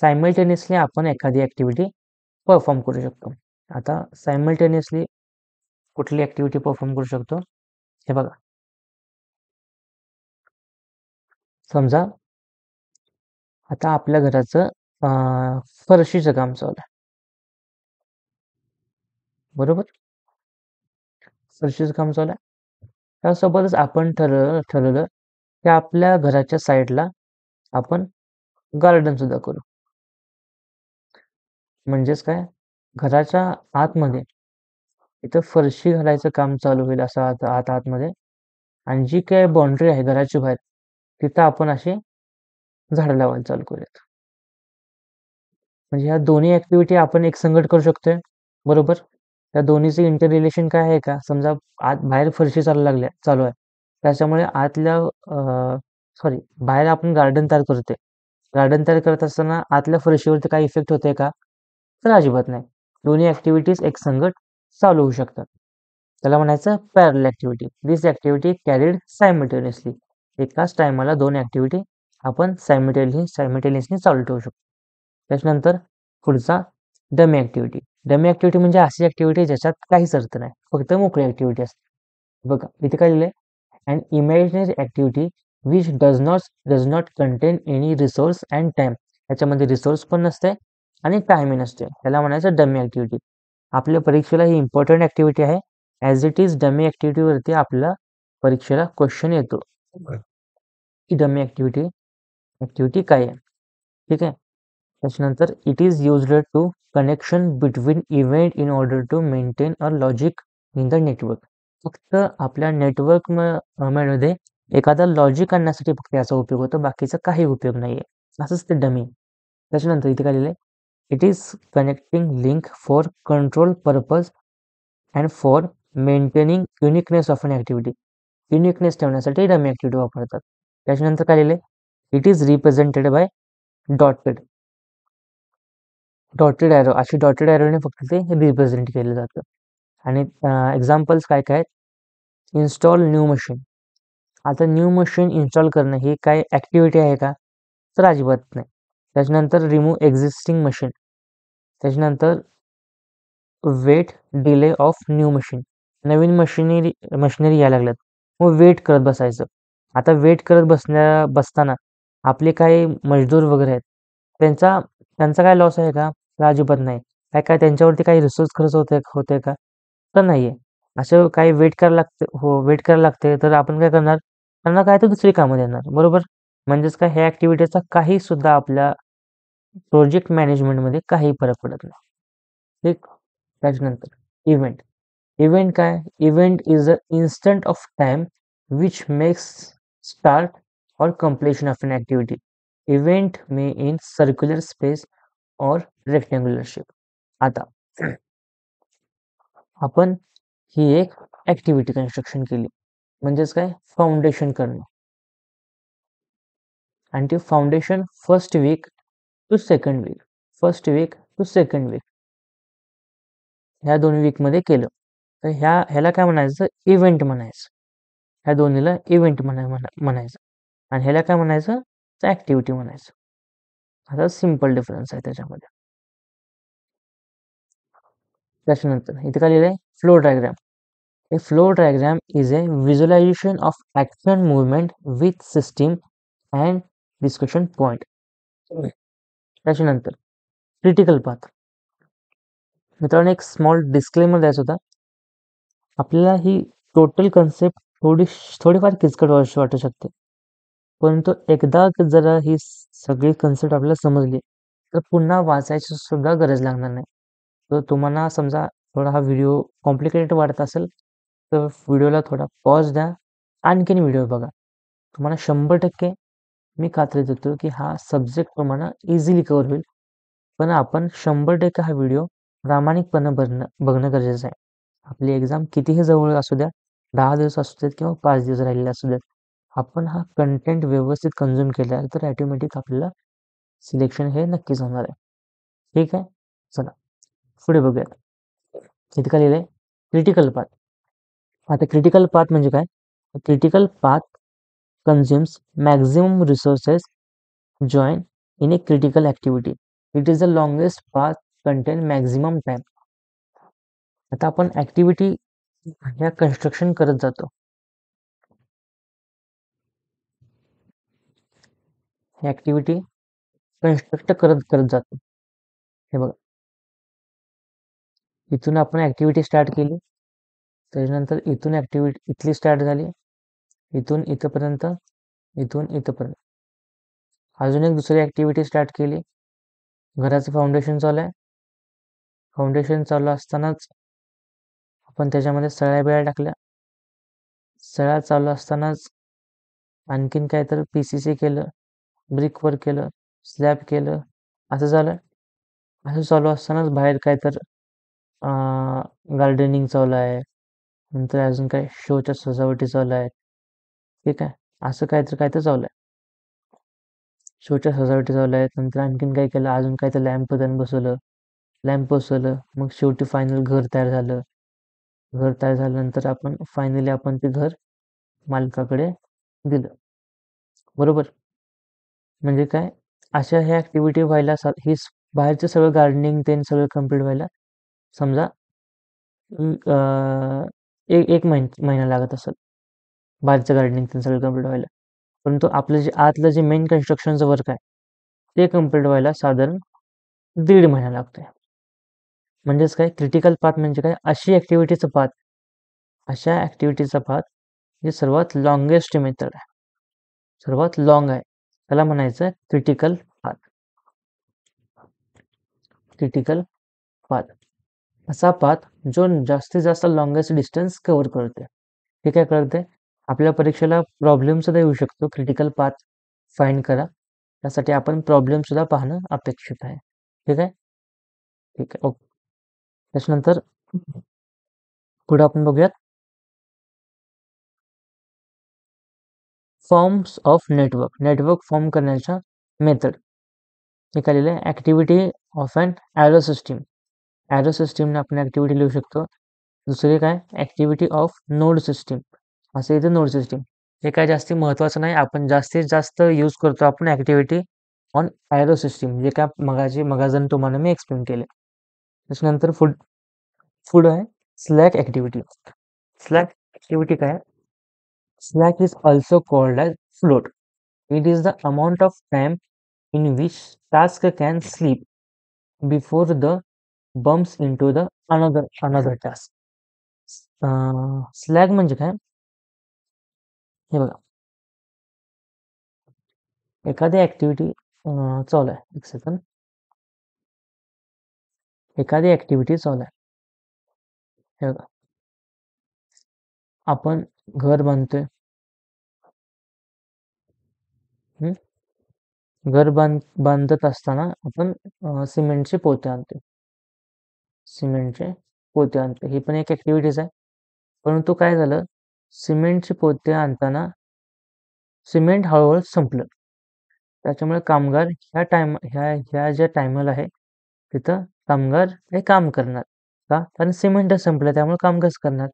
सायमल्टेनियसली आपण एखादी ॲक्टिव्हिटी परफॉर्म करू शकतो. आता सायमल्टेनियसली कुठली ॲक्टिव्हिटी परफॉर्म करू शकतो? हे बघा, समजा आता आपल्या घराचं फरशीचं काम चालू आहे, बरोबर? फरशीचं काम चालू आहे. त्यासोबतच आपण ठरवलं की आपल्या घराच्या साईडला आपण गार्डन सुद्धा करू. म्हणजेच काय, घराच्या आतमध्ये इथं फरशी घालायचं काम चालू होईल असं आतमध्ये, आणि जी काय बाउंड्री आहे घराच्या बाहेर, तिथं आपण असे झाडं लावायला चालू करूयात. म्हणजे ह्या दोन्ही ॲक्टिव्हिटी आपण एकसंगत करू शकतोय, बरोबर? त्या दोन्हीचं इंटर रिलेशन काय आहे का? समजा आत बाहेर फरशी चालू आहे, त्याच्यामुळे आतल्या सॉरी बाहेर आपण गार्डन तयार करतोय. गार्डन तयार करत असताना आतल्या फरशीवरती काही इफेक्ट होतोय का? तर अजिबात नाही. दोन्ही ॲक्टिव्हिटीज एकसंगत चालू होऊ शकतात. त्याला म्हणायचं पॅरलल ॲक्टिव्हिटी. दिस ॲक्टिव्हिटी कॅरीड सायमल्टेनियसली. एकाच टायमाला दोन ॲक्टिव्हिटी आपण सायमल्टेनियसली चालू ठेवू शकतो. त्याच्यानंतर पुढचा डमी ॲक्टिव्हिटी. डमी ॲक्टिव्हिटी म्हणजे अशी ॲक्टिव्हिटी ज्याच्यात काहीच अर्थ नाही, फक्त मोकळी ॲक्टिव्हिटी असते. बघा इथे काय लिहिलंय? And imaginary activity which does not content any resource and time. याच्यामध्ये रिसोर्स पण नसते आणि टाइमही नसते. त्याला म्हणायचं डमी ॲक्टिव्हिटी. आपल्या परीक्षेला ही इम्पॉर्टंट ॲक्टिव्हिटी आहे. ॲज इट इज डमी ॲक्टिव्हिटीवरती आपल्या परीक्षेला क्वेश्चन येतो की डमी ॲक्टिव्हिटी काय आहे. ठीक आहे. त्याच्यानंतर it is used to connection between event in order to maintain a logic in the network. फक्त आपल्या नेटवर्क मध्ये एखादा लॉजिक आणण्यासाठी फक्त याचा उपयोग होतो, बाकीचा काही उपयोग नाहीये. असंच ते डमी. त्याच्यानंतर इथे काय लिहिलंय? It is connecting link for control purpose and for maintaining uniqueness of an activity. Uniqueness ठेवण्यासाठी डमी ॲक्टिव्हिटी वापरतात. त्याच्यानंतर काय लिहिलंय? It is represented by dotted dotted arrow. अशी डॉटेड ॲरोने फक्त ते रिप्रेझेंट केलं जातं. आणि एक्झाम्पल्स काय काय आहेत? Install new machine. आता न्यू मशीन इन्स्टॉल करणं ही काय ॲक्टिव्हिटी आहे का? तर अजिबात नाही. त्याच्यानंतर रिमूव्ह एक्झिस्टिंग मशीन. त्याच्यानंतर wait delay of new machine. नवीन मशिनरी यायला लागल्यात, मग वेट करत बसायचं. आता वेट करत बसताना आपले काही मजदूर वगैरे आहेत, त्यांचा काय लॉस आहे का? तर अजिबात नाही. काय काय त्यांच्यावरती काही रिसोर्स खर्च होते का? तर नाहीये. असं काही वेट करायला लागते, हो वेट करायला लागते, तर आपण काय करणार? त्यांना काय तर दुसरी कामं देणार, बरोबर? म्हणजेच काय, ह्या ऍक्टिव्हिटीचा काही सुद्धा आपल्या प्रोजेक्ट मॅनेजमेंटमध्ये काही फरक पडत नाही. ठीक. त्याच्यानंतर इव्हेंट. इव्हेंट काय, event is a instant of time which makes start और completion of an activity. Event may in circular space or rectangular shape. आता आपण ही एक ऍक्टिव्हिटी कन्स्ट्रक्शन केली, म्हणजेच काय, फाउंडेशन करणं. आणि ते foundation first week to second week, first week to second week, ह्या 2 वीकमध्ये केलं. तर ह्याला काय म्हणायचं, इव्हेंट म्हणायचं. ह्या दोन्हीला इव्हेंट म्हणायचं. आणि ह्याला काय म्हणायचं, ऍक्टिव्हिटी म्हणायचं. आता सिम्पल डिफरन्स आहे त्याच्यामध्ये. त्याच्यानंतर इथे काय लिहिलंय, flow diagram. A flow diagram is a visualization of action movement with system and discussion point. त्याच्यानंतर क्रिटिकल पाथ. मित्रांनो, एक स्मॉल डिस्क्लेमर द्यायचा होता. आपल्याला ही टोटल कन्सेप्ट थोडीफार किचकट वाटू शकते, परंतु एकदा जरा ही सगळी कन्सेप्ट आपल्याला समजली तर पुन्हा वाचायची सुद्धा गरज लागणार नाही. तर तुम्हाला समजा थोडा हा व्हिडिओ कॉम्प्लिकेटेड वाटत असेल तर व्हिडिओला थोडा पॉज द्या, आणखीन व्हिडिओ बघा. तुम्हाला 100% मी खात्री देतो की हा सब्जेक्ट तुम्हाला इझिली कव्हर होईल. पण आपण 100% हा व्हिडिओ प्रामाणिकपणे बघणं गरजेचं आहे. आपली एक्झाम कितीही जवळ असू द्या, 10 दिवस असू देत किंवा 5 दिवस राहिलेले असू देत, आपण हा कंटेंट व्यवस्थित कंझ्युम केला तर ऑटोमॅटिक आपल्याला सिलेक्शन हे नक्कीच होणार आहे. ठीक आहे, चला पुढे बघूयात. इथे काय लिहिलंय, क्रिटिकल पाथ. आता क्रिटिकल पाथ म्हणजे काय, critical path consumes maximum resources join in a critical activity. It is the longest path contain maximum time. आता आपण ऍक्टिव्हिटी ह्या कन्स्ट्रक्शन करत जातो. ही ऍक्टिव्हिटी कन्स्ट्रक्ट करत जातो. हे बघा, इथून आपण ऍक्टिव्हिटी स्टार्ट केली, त्याच्यानंतर इथून ऍक्टिव्हिटी इथली स्टार्ट झाली, इथून इथपर्यंत, इथून इथपर्यंत. अजून एक दुसरी ऍक्टिव्हिटी स्टार्ट केली, घराचं फाउंडेशन चालू आहे. फाउंडेशन चालू असतानाच आपण त्याच्यामध्ये सळ्या बिळ्या टाकल्या. सळ्या चालू असतानाच आणखीन काय तर PCC केलं, ब्रिक वर्क केलं, स्लॅब केलं, असं झालं. असं चालू असतानाच बाहेर काय तर गार्डनिंग चालू आहे, नंतर अजून काय शोच्या सजावटी चालू आहेत. ठीक आहे, असं काय तर चालू आहे, शोच्या सजावटी चालू आहेत. नंतर आणखीन काय केलं, अजून काय तर लॅम्प बसवलं, मग शेवटी फायनल घर तयार झालं. घर तयार झाल्यानंतर फायनली आपण ते घर मालकाकडे दिलं. बरोबर. म्हणजे काय, अशा ह्या ऍक्टिव्हिटी व्हायला ही बाहेरचं सगळं गार्डनिंग ते सगळं कम्प्लीट व्हायला समजा एक महिना लागत असेल, बाहेरचं गार्डनिंग ते सगळं कम्प्लीट व्हायला. परंतु आपलं जे आतलं जे मेन कन्स्ट्रक्शनचं वर्क आहे ते कम्प्लीट व्हायला साधारण 1.5 महिना लागतोय. म्हणजेच काय, क्रिटिकल पाथ म्हणजे काय, अशा ऍक्टिव्हिटीचा पाथ जे सर्वात लॉंगेस्ट मेथड आहे, सर्वात लॉंग आहे, त्याला म्हणायचं क्रिटिकल पाथ. क्रिटिकल पाथ असा पाथ जो जास्तीत जास्त लॉंगेस्ट डिस्टन्स कव्हर करते. हे काय करते, आपल्या परीक्षेला प्रॉब्लेम सुद्धा येऊ शकतो, क्रिटिकल पाथ फाइंड करा. त्यासाठी आपण प्रॉब्लेम सुद्धा पाहणं अपेक्षित आहे. ठीक आहे, ठीक आहे, ओके. त्याच्यानंतर पुढे आपण बघूयात फॉर्म्स ऑफ नेटवर्क फॉर्म करण्याच्या मेथड. हे काय लिहिलं आहे, activity of an arrow system. Arrow सिस्टीमने आपण ऍक्टिव्हिटी लिहू शकतो. दुसरे काय, ऍक्टिव्हिटी ऑफ नोड सिस्टीम. असं इथे नोड सिस्टीम हे काय जास्ती महत्वाचं नाही, आपण जास्तीत जास्त यूज करतो आपण ऍक्टिव्हिटी ऑन ॲरो सिस्टीम, जे काय मगाजन तुम्हाला मी एक्सप्लेन केले. त्याच्यानंतर पुढं आहे स्लॅक ऍक्टिव्हिटी. स्लॅक ऍक्टिव्हिटी काय, slack is also called as float. It is the amount of time in which task can sleep before the bumps into the another task. Slack म्हणजे काय, हे बघा, एखादी ऍक्टिव्हिटी चालू आहे, एक सेकंड. एखादी ऍक्टिव्हिटी चालू आहे. हे बघा, आपण घर बांधतोय. हं? घर बांधत असताना आपण सिमेंटचे पोते आणतो. सिमेंटचे पोते आणतो. ही पण एक ऍक्टिव्हिटीज आहे. परंतु काय झालं, सिमेंटचे पोते आणताना सिमेंट हळूहळू संपलं. त्याच्यामुळे कामगार ह्या ज्या टायमाला आहे तिथं कामगार हे काम करणार का? कारण सिमेंटच संपलं, त्यामुळे काम कसं करणार?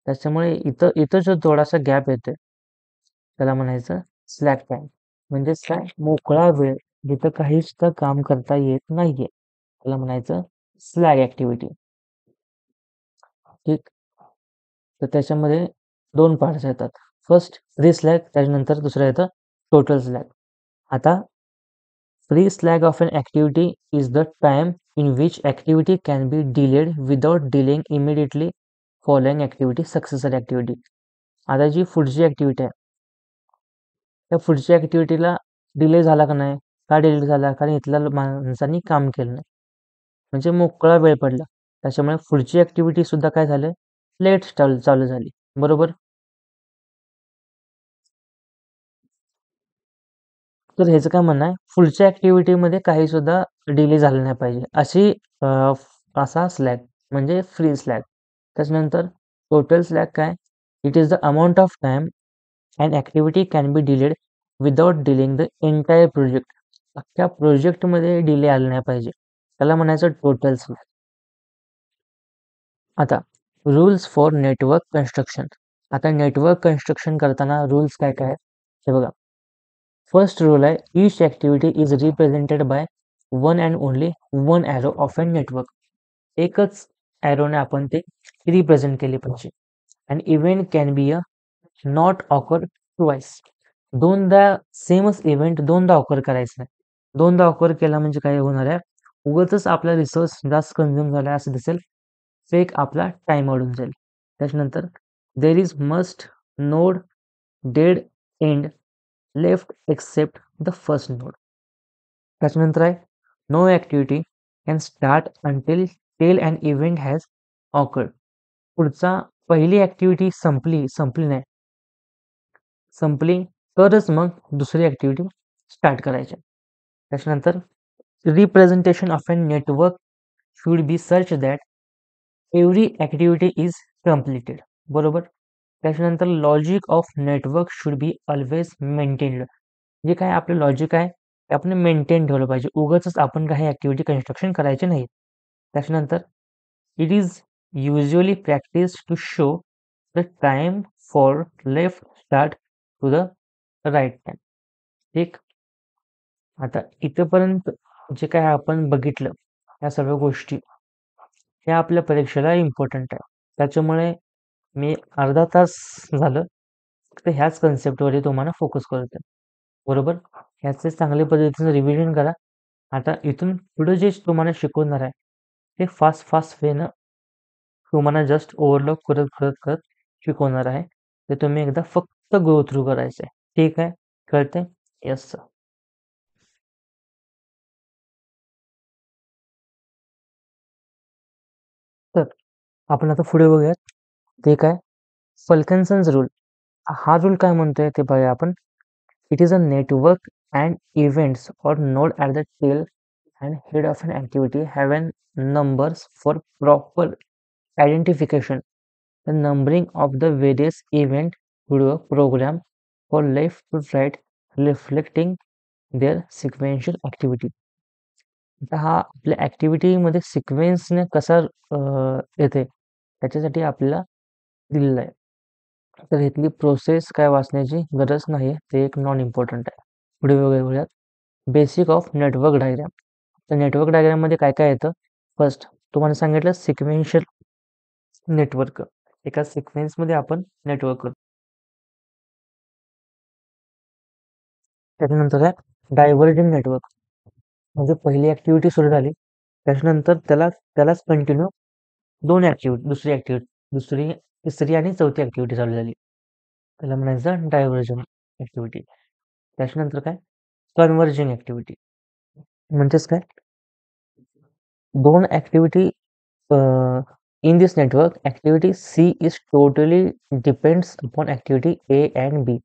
त्याच्यामुळे इथं इथं जो थोडासा गॅप येतोय त्याला म्हणायचं स्लॅक टाइम. म्हणजे काय, मोकळा वेळ जिथं काही सुद्धा काम करता येत नाहीये त्याला म्हणायचं स्लॅग ऍक्टिव्हिटी. ठीक. तर त्याच्यामध्ये दोन पार्ट्स येतात. फर्स्ट फ्री स्लॅग, त्याच्यानंतर दुसरं येतं टोटल स्लॅग. आता free slack of an activity is the time in which activity can be delayed without delaying immediately following activity successor activity. आता जी पुढची ऍक्टिव्हिटी आहे त्या पुढच्या ऍक्टिव्हिटीला डिले झाला का नाही? का डिले झाला? कारण इथल्या माणसांनी काम केलं नाही, म्हणजे मोकळा वेळ पडला. त्याच्यामुळे पुढची ऍक्टिव्हिटी सुद्धा काय झालं, लेट चालू झाली. बरोबर. तर ह्याचं काय म्हणणं आहे, पुढच्या ऍक्टिव्हिटीमध्ये काही सुद्धा डिले झाला नाही पाहिजे, असा स्लॅग म्हणजे फ्री स्लॅग. त्याच्यानंतर टोटल स्लॅग काय, it is the amount of time and activity can be delayed without delaying the entire project. अख्ख्या प्रोजेक्टमध्ये डिले आला नाही पाहिजे, त्याला म्हणायचं टोटल स्लॅग. आता रूल्स फॉर नेटवर्क कन्स्ट्रक्शन. आता नेटवर्क कन्स्ट्रक्शन करताना रूल्स काय काय आहेत हे बघा. फर्स्ट रूल आहे, each activity is represented by one and only one arrow of a network. एकच ॲरोने आपण ते रिप्रेझेंट केले पाहिजे. And event can be a not occur twice. दोनदा सेमच इव्हेंट दोनदा ऑकर करायचं नाही. दोनदा ऑकर केला म्हणजे काय होणार आहे, उगाचच आपला रिसोर्स जास्त कन्झ्युम झाला असं दिसेल, फेक आपला टाइम वाढून जाईल. त्याच्यानंतर there is must node dead end left except the first node. त्याच्यानंतर आहे no activity can start until tail end event has occurred. पुढचा पहिली ऍक्टिव्हिटी संपली नाही, संपली तरच मग दुसरी ऍक्टिव्हिटी स्टार्ट करायची. त्याच्यानंतर representation of a network should be such that every activity is completed. बरोबर. त्याच्यानंतर logic of network should be always maintained. जे काय आपलं लॉजिक आहे ते आपण मेंटेन ठेवलं पाहिजे, उगाचच आपण काही ऍक्टिव्हिटी कन्स्ट्रक्शन करायचे नाही. त्याच्यानंतर it is usually practice to show the time for left start to the right time. ठीक. आता इथपर्यंत जे काय आपण बघितलं या सर्व गोष्टी हे आपल्या परीक्षेला इम्पॉर्टंट आहे. त्याच्यामुळे मी अर्धा तास झालं फक्त ह्याच कन्सेप्टवरती तुम्हाला फोकस करतोय. बरोबर. ह्याचे चांगल्या पद्धतीने रिव्हिजन करा. आता इथून पुढे जे तुम्हाला शिकवणार आहे ते फास्ट वेनं तुम्हाला जस्ट ओव्हरलॉक करत करत करत शिकवणार आहे. ते तुम्ही एकदा फक्त गो थ्रू करायचं आहे. ठीक आहे, कळतंय? Yes sir. तर आपण आता पुढे बघूयात, ते काय, फल्कन्सन्स रूल. हा रूल काय म्हणतोय ते बघूया आपण. It is a network and events or node at the tail and head of an activity have an numbers for proper identification. The numbering of the various event through a program for left to right reflecting their sequential activity. आता हा आपल्या ऍक्टिव्हिटीमध्ये सिक्वेन्सने कसा येते त्याच्यासाठी आपल्याला दिलेला आहे. तर इथली प्रोसेस काय वाचण्याची गरज नाही, ते एक नॉन इम्पॉर्टंट आहे. पुढे बघूयात बेसिक ऑफ नेटवर्क डायग्राम. तर नेटवर्क डायग्राममध्ये काय काय येतं. फर्स्ट तुम्हाला सांगितलं सिक्वेन्शियल नेटवर्क, एका सिक्वेन्समध्ये आपण नेटवर्क करतो. त्याच्यानंतर काय डायव्हर्जन नेटवर्क, म्हणजे पहिली ऍक्टिव्हिटी सुरू झाली त्याच्यानंतर त्यालाच कंटिन्यू दोन दुसरी तिसरी आणि चौथी ऍक्टिव्हिटी चालू झाली, त्याला म्हणायचं डायव्हर्जन ऍक्टिव्हिटी. त्याच्यानंतर काय कन्व्हर्जिंग ऍक्टिव्हिटी म्हणजेच काय, दोन activity in this network, activity C is totally depends upon activity A and B.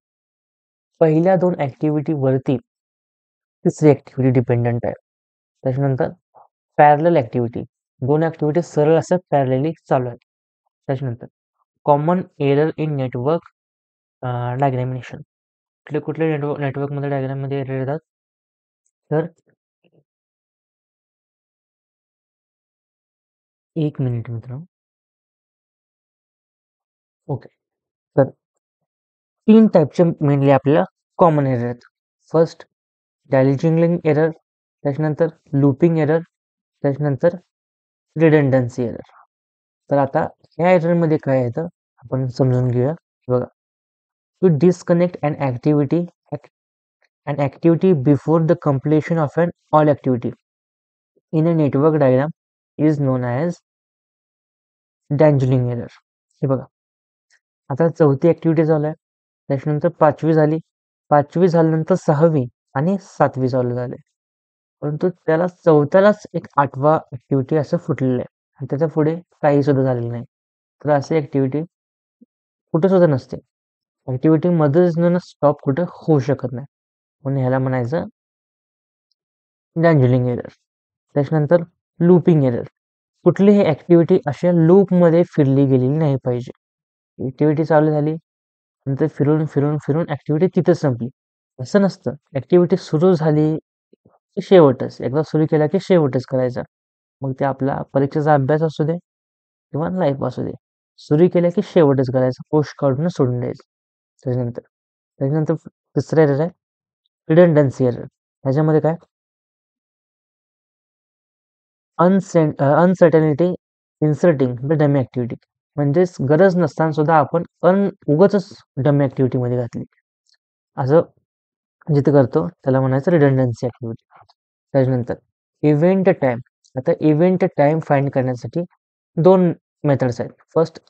पहिल्या दोन ऍक्टिव्हिटी वरती तिसरी ऍक्टिव्हिटी डिपेंडंट आहे. त्याच्यानंतर पॅरलल ऍक्टिव्हिटी, दोन ऍक्टिव्हिटी सरळ असं पॅरलली चालू आहेत. त्याच्यानंतर कॉमन एरर इन नेटवर्क डायग्रॅमिनेशन, कुठले कुठले नेटवर्कमध्ये डायग्राममध्ये एरर येतात, तर एक मिनिट मित्र. ओके, तर तीन टाईपचे मेनली आपल्याला कॉमन एरर आहेत. फर्स्ट डायलिंजिंग एरर, त्याच्यानंतर लूपिंग एरर, त्याच्यानंतर रिडंडन्सी एरर. तर आता ह्या एररमध्ये काय येतं आपण समजून घेऊया. बघा, to disconnect an activity before the completion of an all activity in a network diagram is known as dangling error. हे बघा, आता चौथी ऍक्टिव्हिटी चालू आहे, त्याच्यानंतर पाचवी झाली, पाचवी झाल्यानंतर सहावी आणि सातवी चालू झाले, परंतु त्याला चौथ्यालाच एक आठवा ऍक्टिव्हिटी असं फुटलेलं आहे आणि त्याच्या पुढे काही सुद्धा झालेलं नाही. तर अशी ऍक्टिव्हिटी कुठे सुद्धा नसते. ऍक्टिव्हिटी मध्येच स्टॉप कुठं होऊ शकत नाही, म्हणून ह्याला म्हणायचं डॅन्जलिंग एरर. त्याच्यानंतर लूपिंग एरर, कुठलीही ऍक्टिव्हिटी अशा लूपमध्ये फिरली गेलेली नाही पाहिजे. ऍक्टिव्हिटी चालू झाली नंतर फिरून फिरून फिरून ऍक्टिव्हिटी तिथेच संपली असं नसतं. ऍक्टिव्हिटी सुरू झाली की शेवटच, एकदा सुरू केला की शेवटच करायचा. मग ते आपला परीक्षेचा अभ्यास असू दे किंवा लाईफ असू दे, सुरू केल्या की शेवटच करायचं, पोस्ट काढून सोडून द्यायचं. त्याच्यानंतर त्याच्यानंतर तिसरा एरर आहे रिडंडन्सी एरर. ह्याच्यामध्ये काय, uncertainty inserting the dummy activity, म्हणजेच गरज नसताना सुद्धा आपण उगाच डमी ऍक्टिव्हिटी मध्ये घातली असं जिथे करतो त्याला म्हणायचं रिडंडन्सी ऍक्टिव्हिटी. त्याच्यानंतर इव्हेंट टाइम, आता इव्हेंट टाइम फाइंड करण्यासाठी दोन मेथड्स आहेत. First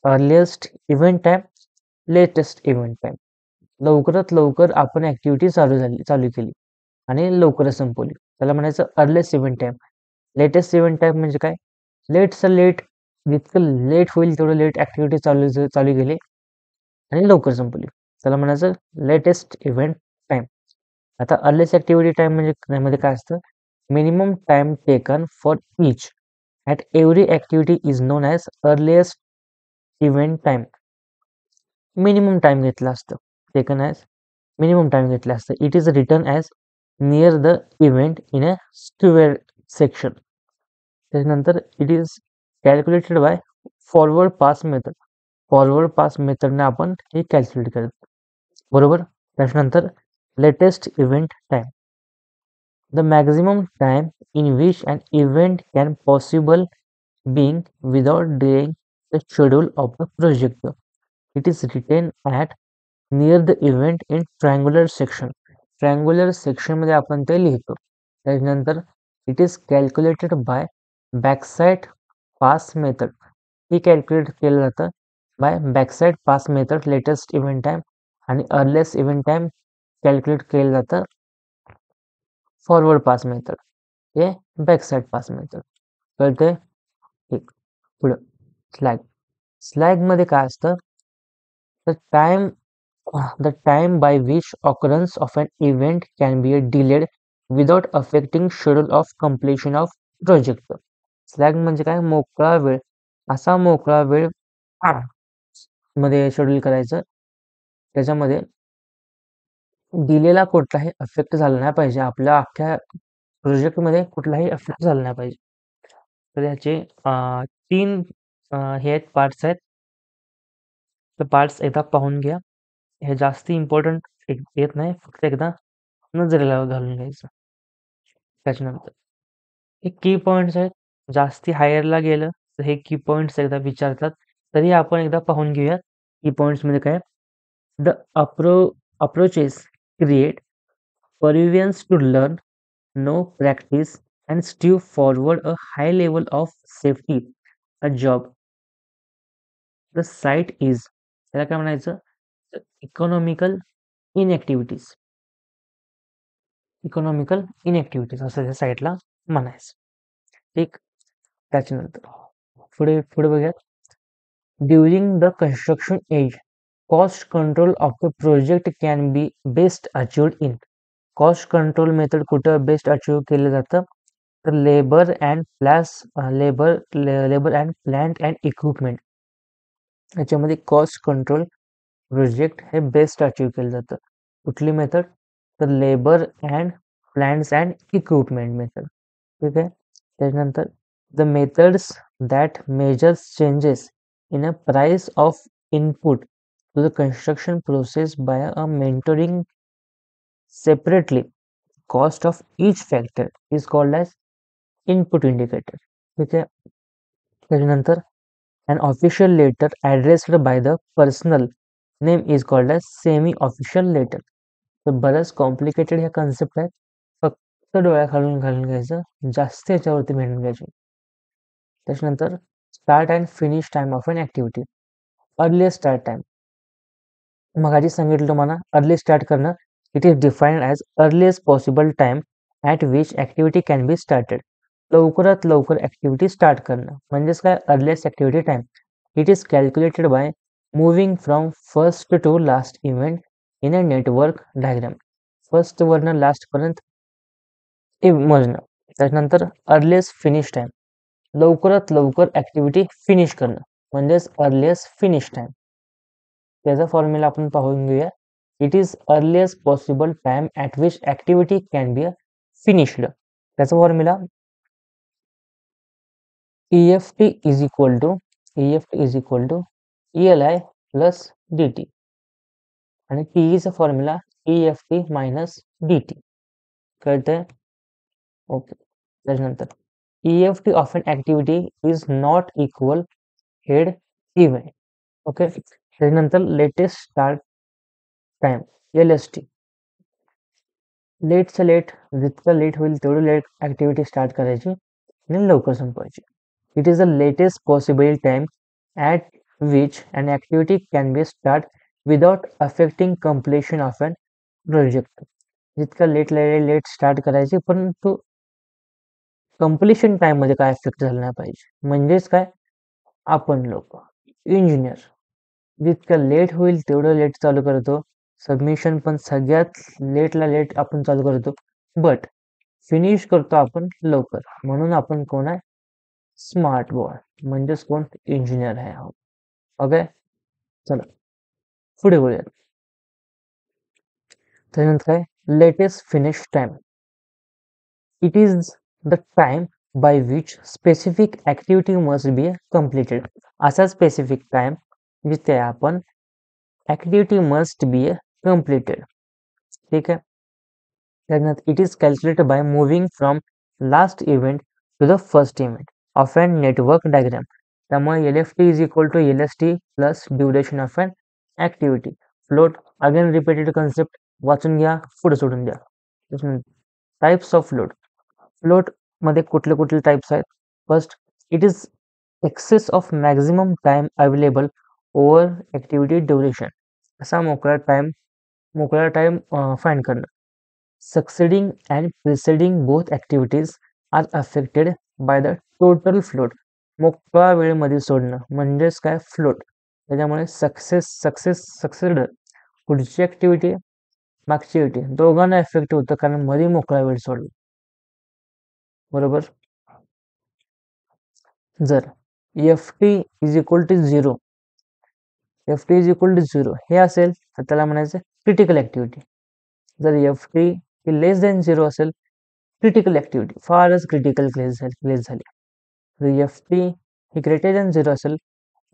earliest event time, latest event time. लवकरात लवकर आपण ऍक्टिव्हिटी चालू केली आणि लवकरच संपवली, त्याला म्हणायचं earliest event time. Latest event time म्हणजे काय, लेटचं लेट, जितकं लेट होईल तेवढं लेट ऍक्टिव्हिटी चालू केली आणि लवकर संपवली, त्याला म्हणायचं लेटेस्ट इव्हेंट टाइम. आता अर्लिएस्ट ऍक्टिव्हिटी टाइम म्हणजे त्यामध्ये काय असतं, minimum time taken for each at every activity is known as earliest event time. Minimum time घेतला असतं, टेकन ॲज मिनिमम टाइम घेतला असतं. It is return as near the event in a square section. त्याच्यानंतर it is calculated by forward pass method. Forward pass मेथडने आपण हे calculate करतो, बरोबर. त्याच्यानंतर latest event time, the maximum time in which an event can possible being without delaying the schedule of the project. It is written at near the event in triangular section. Triangular section मध्ये आपण ते लिहितो. त्याच्यानंतर it is calculated by backside pass method. हे calculate केलं जातं by backside pass method, latest event time, आणि earliest event time calculate केलं जातं फॉरवर्ड पास मेथड, हे बॅकसाइड पास मेथड. कळते. ठीक, पुढं स्लॅग. स्लॅग मध्ये काय असतं, the time the time by which occurrence of an event can be delayed without affecting schedule of completion of project. Slack म्हणजे काय, मोकळा वेळ. असा मोकळा वेळ मध्ये शेड्यूल करायचं, त्याच्यामध्ये दिलेला कुठलाही अफेक्ट झाला नाही पाहिजे, आपल्या अख्ख्या प्रोजेक्ट मध्ये कुठलाही अफेक्ट झाला नाही पाहिजे. तर याचे तीन हे आहेत, पार्ट्स आहेत. तर पार्ट्स एकदा पाहून घ्या, हे जास्त इम्पॉर्टंट येत नाही, फक्त एकदा नजरेला घालून घ्यायचं. त्याच्यानंतर हे की पॉइंट्स आहेत, जास्ती हायरला गेलं तर हे की पॉइंट्स एकदा विचारतात, तरी आपण एकदा पाहून घेऊया. की पॉइंट्स मध्ये काय, the approaches create purveyance to learn, no practice and strive forward a high level of safety a job. The site is, त्याला काय म्हणायचं, इकॉनॉमिकल इनएक्टिव्हिटीज. इकॉनॉमिकल इनएक्टिव्हिटीज असं त्या साईडला म्हणायचं. ठीक. त्याच्यानंतर पुढे पुढे बघूयात. During the construction age, cost control of the project can be best achieved in. Cost control method कुठं बेस्ट अचीव केलं जातं, तर labour and plant and equipment याच्यामध्ये कॉस्ट कंट्रोल प्रोजेक्ट हे बेस्ट अचीव केलं जातं. कुठली मेथड, तर labour and plants and equipment method. ठीक आहे. त्याच्यानंतर the methods that measures changes in a price of input to the construction process by a mentoring separately cost of each factor is called as input indicator. ठीक आहे. त्याच्यानंतर an official letter addressed by the personal name is called as semi official letter. तर बरंच complicated ह्या concept आहेत, फक्त डोळ्या खालून घालून घ्यायचं, जास्त याच्यावरती मेहनत घ्यायची. त्याच्यानंतर start and finish time of an activity. Early start time, मग आधी सांगितलं तुम्हाला अर्ली स्टार्ट करणं. It is defined as earliest possible time at which activity can be started. लवकरात लवकर ॲक्टिव्हिटी स्टार्ट करणं म्हणजेच काय, earliest activity time. It is calculated by moving from first to last event in a network diagram. First वरनं लास्टपर्यंत मोजणं. त्याच्यानंतर earliest finish time, लवकरात लवकर ॲक्टिव्हिटी फिनिश करणं म्हणजेच अर्लीएस्ट फिनिश टाइम. त्याचा फॉर्म्युला आपण पाहून घेऊया. It is earliest possible time at which activity can be finished. त्याचा formula EFT is equal to ELI plus DT आणि TEचा फॉर्म्युला EFT मायनस DT. कळतंय? ओके. त्याच्यानंतर EFT of an activity is not equal head event. Okay. त्याच्यानंतर latest start time LST. लेटचं late, जितकं late होईल तेवढं लेट ॲक्टिव्हिटी स्टार्ट करायची आणि लवकर संपवायची. It is the latest possible time at which an activity can be start without affecting completion of an project. जितकं लेट स्टार्ट करायची, परंतु कम्प्लिशन टाइममध्ये काय अफेक्ट झालं नाही पाहिजे. म्हणजेच काय, आपण लोक इंजिनियर जितकं लेट होईल तेवढं लेट चालू करतो. सबमिशन पण सगळ्यात लेटला लेट आपण चालू करतो, बट फिनिश करतो आपण लवकर. म्हणून आपण कोण आहे, स्मार्ट बॉय, म्हणजेच कोण, इंजिनियर आहे. ओके. चला पुढे बोलूयात. त्यानंतर काय, latest finish time. It is the time by which specific activity must be completed. असा स्पेसिफिक टाइम जिथे आपण ॲक्टिव्हिटी मस्ट बी कम्प्लिटेड. ठीक आहे. त्यानंतर it is calculated by moving from last event to the first event of an network diagram. त्यामुळे LFT is equal to LST plus duration of an activity. Float again repeated concept, वाचून घ्या, पुढे सोडून द्या. Types of float. Float मध्ये कुठले कुठले types आहेत. First, it is excess of maximum time available over activity duration. असा मोकळा टाइम फाइंड करणं. Succeeding and preceding both activities are affected by the total float. मोकळा वेळेमध्ये सोडणं म्हणजेच काय, फ्लोट. त्याच्यामुळे सक्सेस्ड पुढची ऍक्टिव्हिटी मागची ऍक्टिव्हिटी दोघांना एफेक्ट होतं, कारण मध्ये मोकळा वेळ सोडला. बरोबर. जर FT इज इक्वल टू 0 हे असेल तर त्याला म्हणायचं क्रिटिकल ऍक्टिव्हिटी. जर FT ही लेस दॅन 0 असेल, क्रिटिकल ऍक्टिव्हिटी, फारच क्रिटिकल केस झाली. जर FT ही ग्रेटर दॅन 0 असेल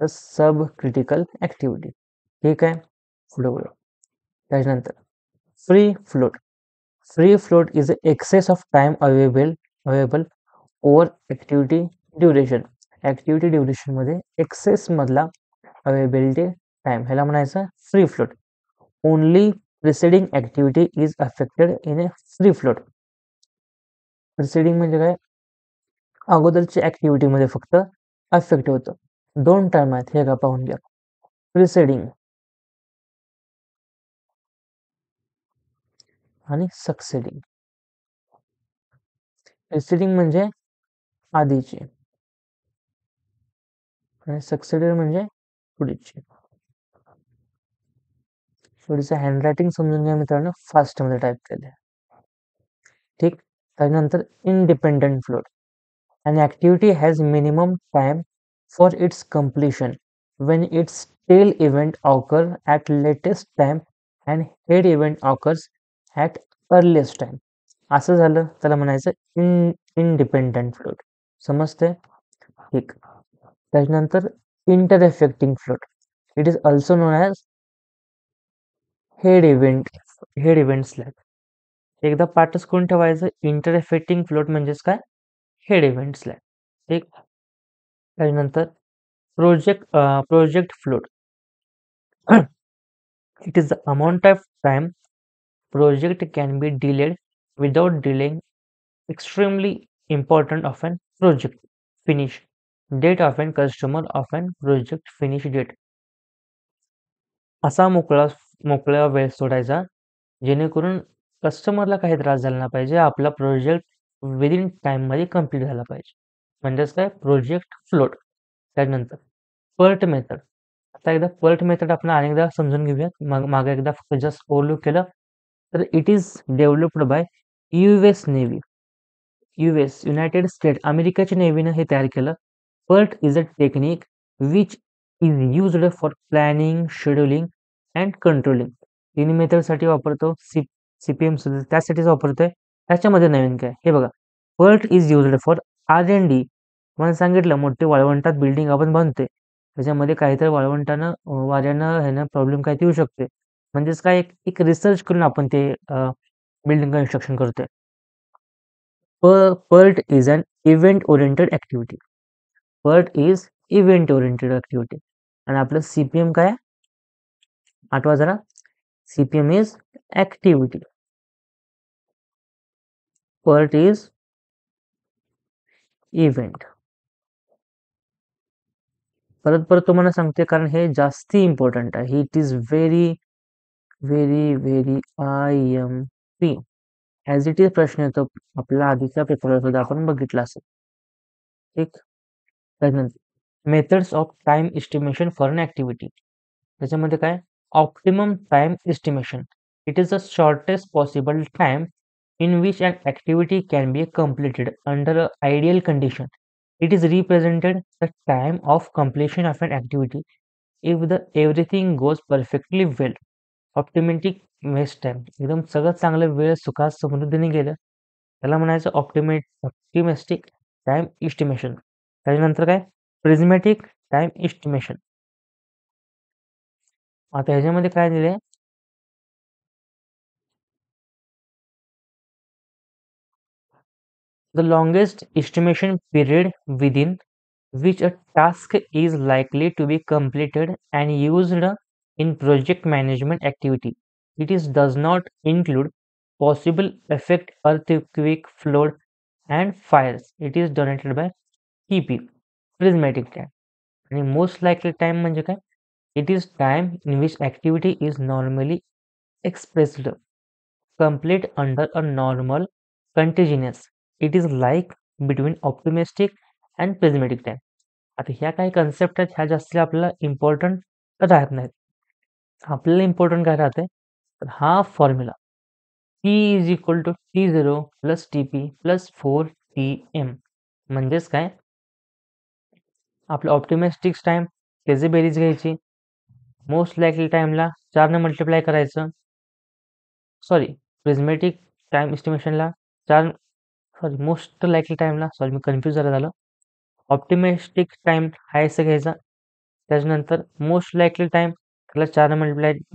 तर सब क्रिटिकल ऍक्टिव्हिटी. ठीक आहे. पुढे बोलू. त्याच्यानंतर free float is a excess of time available over activity duration. Activity duration मध्ये एक्सेस मधला अवेलेबिलिटी टाइम, ह्याला म्हणायचं free float. Only preceding activity is affected in a free float. Preceding म्हणजे काय, अगोदरच्या ऍक्टिव्हिटी मध्ये फक्त अफेक्ट होतं. दोन टर्म आहेत, हे का पाहून घ्या. प्रिसिडिंग आणि सक्सेडिंग. प्रिसिडिंग म्हणजे आधीची आणि सक्सेडेड म्हणजे पुढची. थोडीचं हँडरायटिंग समजून घ्या मित्रांनो, फास्टमध्ये टाईप केले. ठीक. त्यानंतर independent float. An activity has minimum time for its completion when its tail event occurs at latest time and head event occurs at earliest time. असं झालं त्याला म्हणायचं इंडिपेंडंट फ्लोट. समजते? ठीक. त्याच्यानंतर interfering float. It is also known as head event head event slack. एकदा पाठच करून ठेवायचं. इंटरफेक्टिंग फ्लोट म्हणजेच काय? Head event slack. ठीक. त्याच्यानंतर project float. It is the amount of time project can be delayed without delaying extremely important of an project finish date of an customer of an project finish date. असा मोकळा वेळ सोडायचा जेणेकरून कस्टमरला काही त्रास झाला नाही पाहिजे, आपला प्रोजेक्ट विदिन टाइममध्ये कंप्लीट झाला पाहिजे. म्हणजेच काय? Project float. त्यानंतर पर्ट मेथड. आता एकदा पर्ट मेथड आपण अनेकदा समजून घेऊयात. मागे एकदा फक्त जस्ट ओव्हरलूक केलं तर it is developed by US navy. United state अमेरिकेच्या नेव्हीनं हे तयार केलं. PERT is a technique which is used for planning, scheduling and controlling. तिन्ही मेथडसाठी वापरतो. CPM सुद्धा त्यासाठीच वापरतोय. त्याच्यामध्ये नवीन काय? हे बघा, PERT is used for R&D. मला सांगितलं मोठे वाळवंटात बिल्डिंग आपण बांधतोय, त्याच्यामध्ये काहीतरी वाळवंटानं वाऱ्यानं ह्यानं प्रॉब्लेम काय येऊ शकते. म्हणजेच काय, एक रिसर्च करून आपण ते बिल्डिंग कन्स्ट्रक्शन करतोय. PERT is an event-oriented activity. PERT is event-oriented activity. आणि आपलं CPM काय? आठवा जरा. CPM is activity. PERT is event. परत तुम्हाला सांगते कारण हे जास्ती इम्पॉर्टंट आहे. It is very very very IMP. As it is प्रश्न येतो आपला आधीच्या पेपरवर सुद्धा आपण बघितला असेल. ठीक. त्यानंतर methods of time estimation for an activity. त्याच्यामध्ये काय? Optimum time estimation. It is the shortest possible time in which an activity can be completed under an ideal condition. It is represented the time of completion of an activity if the everything goes perfectly well. Optimistic waste time. एकदम सगळं चांगलं वेळ सुखात समृद्धीने गेलं त्याला म्हणायचं optimistic time estimation. त्याच्यानंतर काय? Prismatic time estimation. आता ह्याच्यामध्ये काय दिले? The longest estimation period within which a task is likely to be completed and used in project management activity. Does not include possible effect earthquake, flood and fires. It is donated by TP. Prismatic time. And most likely time म्हणजे काय? It is time in which activity is normally expressed, complete under a normal continuous. It is like between optimistic and pessimistic time. आता ह्या काही concept आहेत, ह्या जास्त आपल्याला important राहत नाहीत. आपल्याला इम्पॉर्टंट काय राहते? तर हा formula P is equal to T0 plus TP plus 4TM. म्हणजेच काय? आपलं ऑप्टिमिस्टिक टाइम त्याची बेरीज घ्यायची, मोस्ट लाईकली टाइमला 4ने मल्टिप्लाय करायचं. सॉरी, प्रिझमॅटिक टाइम एस्टिमेशनला 4 सॉरी मोस्ट लाईकली टाइमला मी कन्फ्यूज झालं. ऑप्टिमिस्टिक टाइम हायस्ट घ्यायचा, त्याच्यानंतर मोस्ट लाईकली टाइम त्याला 4ने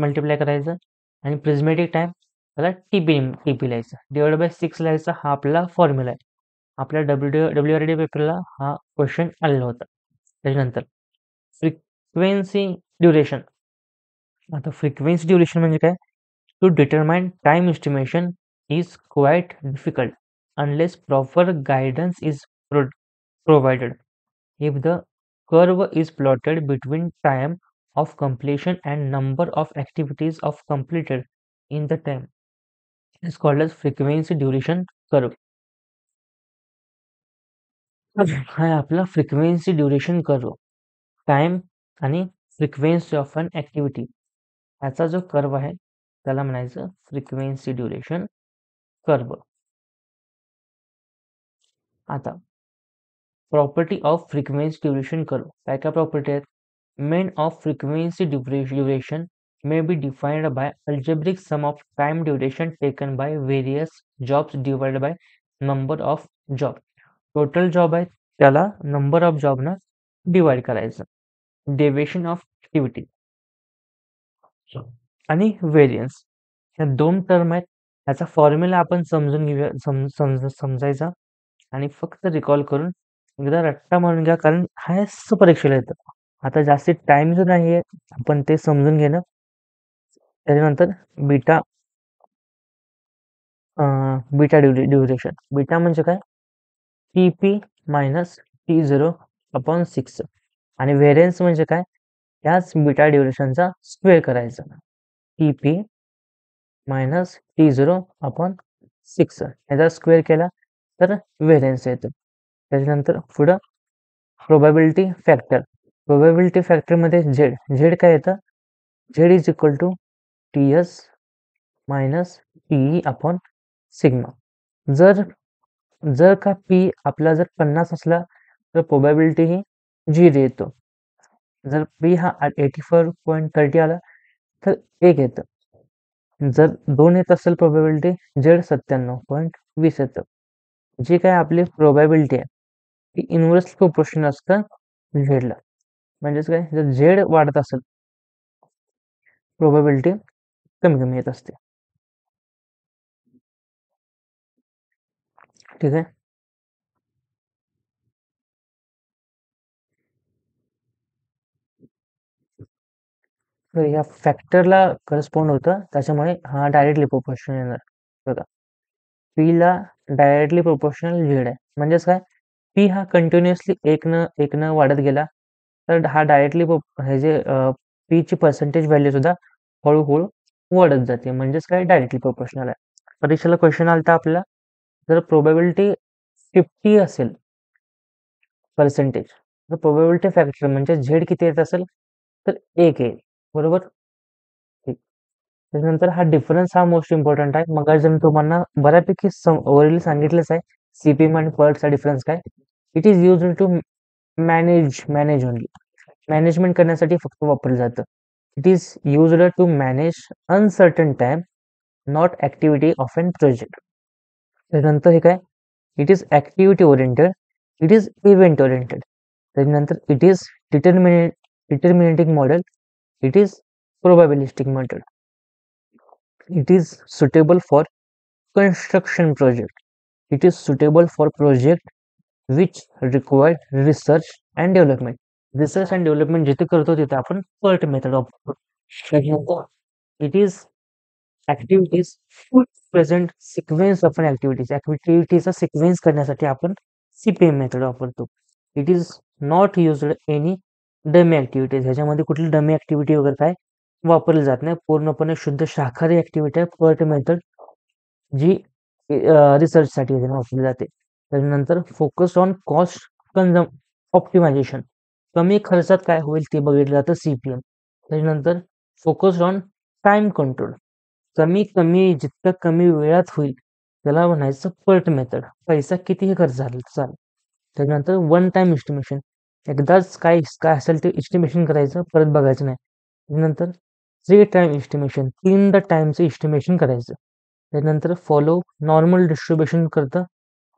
मल्टिप्लाय करायचं आणि प्रिझमॅटिक टाइम त्याला TP लिहायचं, डिवाइड बाय 6 लिहायचा. हा आपला फॉर्म्युला आहे. आपल्या WRD पेपरला हा क्वेश्चन आलेला होता. त्याच्यानंतर फ्रिक्वेन्सी ड्युरेशन. आता फ्रिक्वेन्सी ड्युरेशन म्हणजे काय? To determine time estimation is quite difficult unless proper guidance is provided. If the curve is plotted between time of completion and number of activities of completed in the time, it's called as frequency duration curve. हा आहे आपला frequency duration curve. Time आणि frequency of an activity याचा जो curve आहे त्याला म्हणायचं frequency duration curve. आता property of frequency duration curve काय काय प्रॉपर्टी आहेत? Main of frequency duration may be defined by algebraic sum of time duration taken by various jobs divided by number of job. Total job आहे त्याला number of जॉबनं divide करायचं. Deviation of activity आणि variance ह्या दोन term आहेत. ह्याचा formula आपण समजून घेऊया, समजायचा आणि फक्त रिकॉल करून एकदा रट्टा मारून घ्या, कारण हा परीक्षेला येतं. आता जास्ती टाइम जो नाही आहे आपण ते समजून घेणं. त्याच्यानंतर बीटा बीटा ड्युरेशन. बीटा म्हणजे काय? TP मायनस T0 अपॉन 6 आणि व्हेरियन्स म्हणजे काय? याच बीटा ड्युरेशनचा स्क्वेअर करायचा. TP मायनस T0 अपॉन 6 याचा स्क्वेअर केला तर व्हेरियन्स येतो. त्याच्यानंतर पुढं प्रोबॅबिलिटी फॅक्टर. प्रोबॅबिलिटी फॅक्टरमध्ये झेड काय येतं? Z is equal to TS minus PE upon sigma. जर जर का P आपला जर 50 असला तर प्रोबॅबिलिटी ही 0 येतो. जर P हा 84.30 आला तर 1 येतं. जर 2 येत असेल प्रोबॅबिलिटी, झेड 97.20 येतं. जी काय आपली प्रोबॅबिलिटी आहे ती इन्व्हर्सली प्रोपोर्शनल असतं झेडला. म्हणजेच काय, जर झेड वाढत असेल प्रोबॅबिलिटी कमी कमी येत असते. ठीक आहे. तर या फॅक्टरला करस्पॉन्ड होतं, त्याच्यामुळे हा डायरेक्टली प्रोपोर्शनल येणार. बघा, पी ला डायरेक्टली प्रोपोर्शनल झेड आहे. म्हणजेच काय, पी हा कंटिन्युअसली एकनं वाढत गेला तर हा डायरेक्टली हे जे पी ची पर्सेंटेज व्हॅल्यू सुद्धा हळूहळू वाढत जाते. म्हणजेच काय, डायरेक्टली प्रोपोर्शनल आहे. परीक्षेला क्वेश्चन आलता आपला, जर प्रोबॅबिलिटी 50 असेल पर्सेंटेज, तर प्रोबॅबिलिटी फॅक्टर म्हणजे झेड किती येत असेल तर 1 येईल. बरोबर. ठीक. त्याच्यानंतर हा डिफरन्स हा मोस्ट इम्पॉर्टंट आहे. मग जर तुम्हाला बऱ्यापैकी ओव्हरली सांगितलंच आहे सीपीएम आणि पल्टचा डिफरन्स काय. It is use to manage only. Management करण्यासाठी फक्त वापरलं जातं. It is used to manage uncertain time, not activity of an project. त्यानंतर हे काय, it is activity oriented, it is event oriented. त्याच्यानंतर it is determinating model, it is probabilistic model. It is suitable for construction project. It is suitable for project which require research and development. Research and development जिथे करतो तिथे आपण PERT method वापरतो. त्याच्यानंतर it is activities present sequence of activities. ऍक्टिव्हिटीचा sequence करण्यासाठी आपण CPM method वापरतो. It is not used any dummy activities. ह्याच्यामध्ये कुठली डमी ऍक्टिव्हिटी वगैरे काय वापरली जात नाही. पूर्णपणे शुद्ध शाकाहारी ऍक्टिव्हिटी आहे PERT मेथड, जी रिसर्चसाठी वापरली जाते. त्याच्यानंतर फोकस ऑन कॉस्ट ऑप्टिमायझेशन. कमी खर्चात काय होईल ते बघितलं जातं CPM. त्याच्यानंतर फोकस ऑन टाइम कंट्रोल. जितकं कमी वेळात होईल त्याला म्हणायचं PERT मेथड. पैसा कितीही खर्च झाला चालेल. त्याच्यानंतर वन टाइम एस्टिमेशन. एकदाच काय काय असेल ते एस्टिमेशन करायचं, परत बघायचं नाही. त्यानंतर 3 टाइम एस्टिमेशन, 3दा टाइमचं एस्टिमेशन करायचं. त्यानंतर फॉलो नॉर्मल डिस्ट्रीब्युशन करतं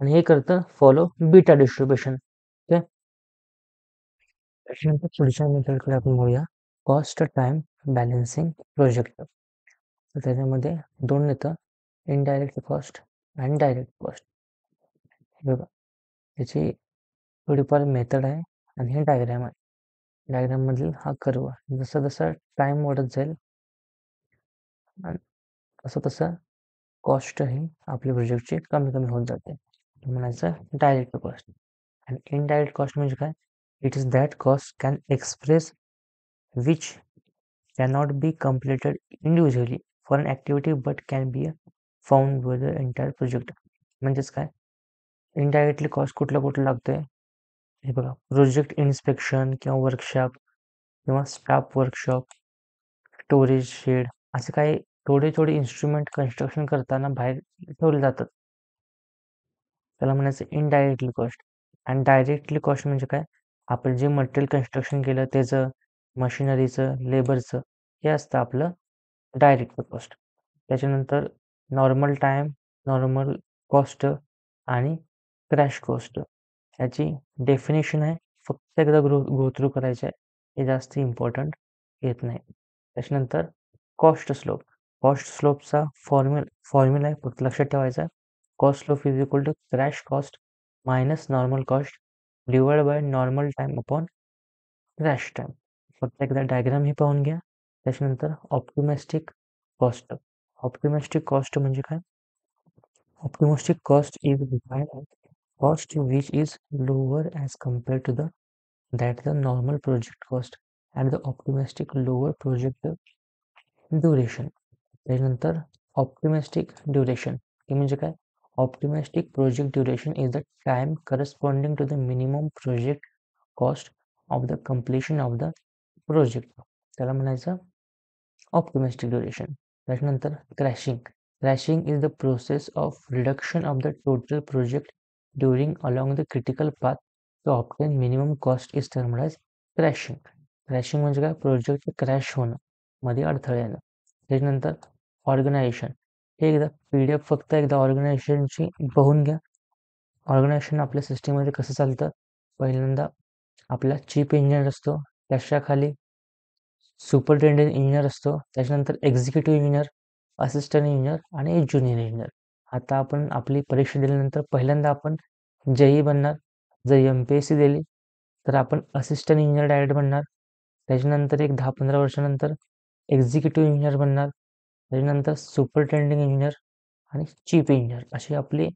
आणि हे करतं फॉलो बीटा डिस्ट्रीब्युशन. ठीक. त्याच्यानंतर पुढच्या मेथडकडे आपण बघूया, कॉस्ट टाइम बॅलन्सिंग प्रोजेक्ट. तर त्याच्यामध्ये 2 येतं, इनडायरेक्ट कॉस्ट आणि डायरेक्ट कॉस्ट. बघा, याची थोडीफार मेथड आहे आणि हे डायग्राम आहे. डायग्राम मधील हा कर्व जसा जसा टाइम वाढत जाईल तसं तसं कॉस्ट ही आपल्या प्रोजेक्टची कमी कमी होत जाते. म्हणायचं डायरेक्ट कॉस्ट. आणि इनडायरेक्ट कॉस्ट म्हणजे काय, it is that cost can express which cannot be completed individually for an activity but can be found with the entire project. म्हणजेच काय, इनडायरेक्टली कॉस्ट कुठलं लागतंय, हे बघा, प्रोजेक्ट इन्स्पेक्शन किंवा वर्कशॉप किंवा स्टाफ वर्कशॉप, स्टोरेज शेड, असे काही थोडे थोडे इन्स्ट्रुमेंट कन्स्ट्रक्शन करताना बाहेर ठेवले जातात. त्याला म्हणायचं इनडायरेक्टली कॉस्ट. आणि डायरेक्टली कॉस्ट म्हणजे काय, आपण जे मटेरियल कन्स्ट्रक्शन केलं त्याचं, मशिनरीचं, लेबरचं, हे असतं आपलं डायरेक्ट कॉस्ट. त्याच्यानंतर नॉर्मल टाईम, नॉर्मल कॉस्ट आणि क्रॅश कॉस्ट, ह्याची डेफिनेशन आहे, फक्त एकदा गो थ्रू करायचं आहे, हे जास्त इम्पॉर्टंट येत नाही. त्याच्यानंतर कॉस्ट स्लोप. कॉस्ट स्लोपचा फॉर्म्युला आहे, फक्त लक्षात ठेवायचा आहे. Cost slope is equal to crash cost minus normal cost divide by normal time upon crash time. फक्त एकदा डायग्राम ही पाहून घ्या. त्याच्यानंतर ऑप्टिमिस्टिक कॉस्ट. ऑप्टिमिस्टिक कॉस्ट म्हणजे काय, optimistic cost is defined as cost which is lower as compared to the normal project cost and the optimistic lower project duration. त्याच्यानंतर optimistic duration, हे म्हणजे काय, optimistic project duration is the time corresponding to the minimum project cost of the completion of the project, त्याला म्हणायचं optimistic duration. त्याच्यानंतर crashing. Crashing is the process of reduction of the total project during along the critical path to obtain minimum cost is termed as crashing. Crashing म्हणजे काय, project crash होणं, मध्ये अडथळे येणं. त्याच्यानंतर ऑर्गनायझेशन. हे एकदा PDF फक्त एकदा ऑर्गनायझेशनची बघून घ्या. ऑर्गनायझेशन आपल्या सिस्टीममध्ये कसं चालतं, पहिल्यांदा आपला चीफ इंजिनियर असतो, त्याच्याखाली सुपरटेंडेंट इंजिनियर असतो, त्याच्यानंतर एक्झिक्युटिव्ह इंजिनियर, असिस्टंट इंजिनियर आणि ज्युनियर इंजिनियर. आता आपण आपली परीक्षा दिल्यानंतर पहिल्यांदा आपण JE बनणार. जर MPSC दिली तर आपण असिस्टंट इंजिनियर डायरेक्ट बनणार. त्याच्यानंतर एक 10-15 वर्षानंतर एक्झिक्युटिव्ह इंजिनियर बनणार. त्याच्यानंतर सुपरटेंडिंग इंजिनियर आणि चीफ इंजिनियर, अशी आपली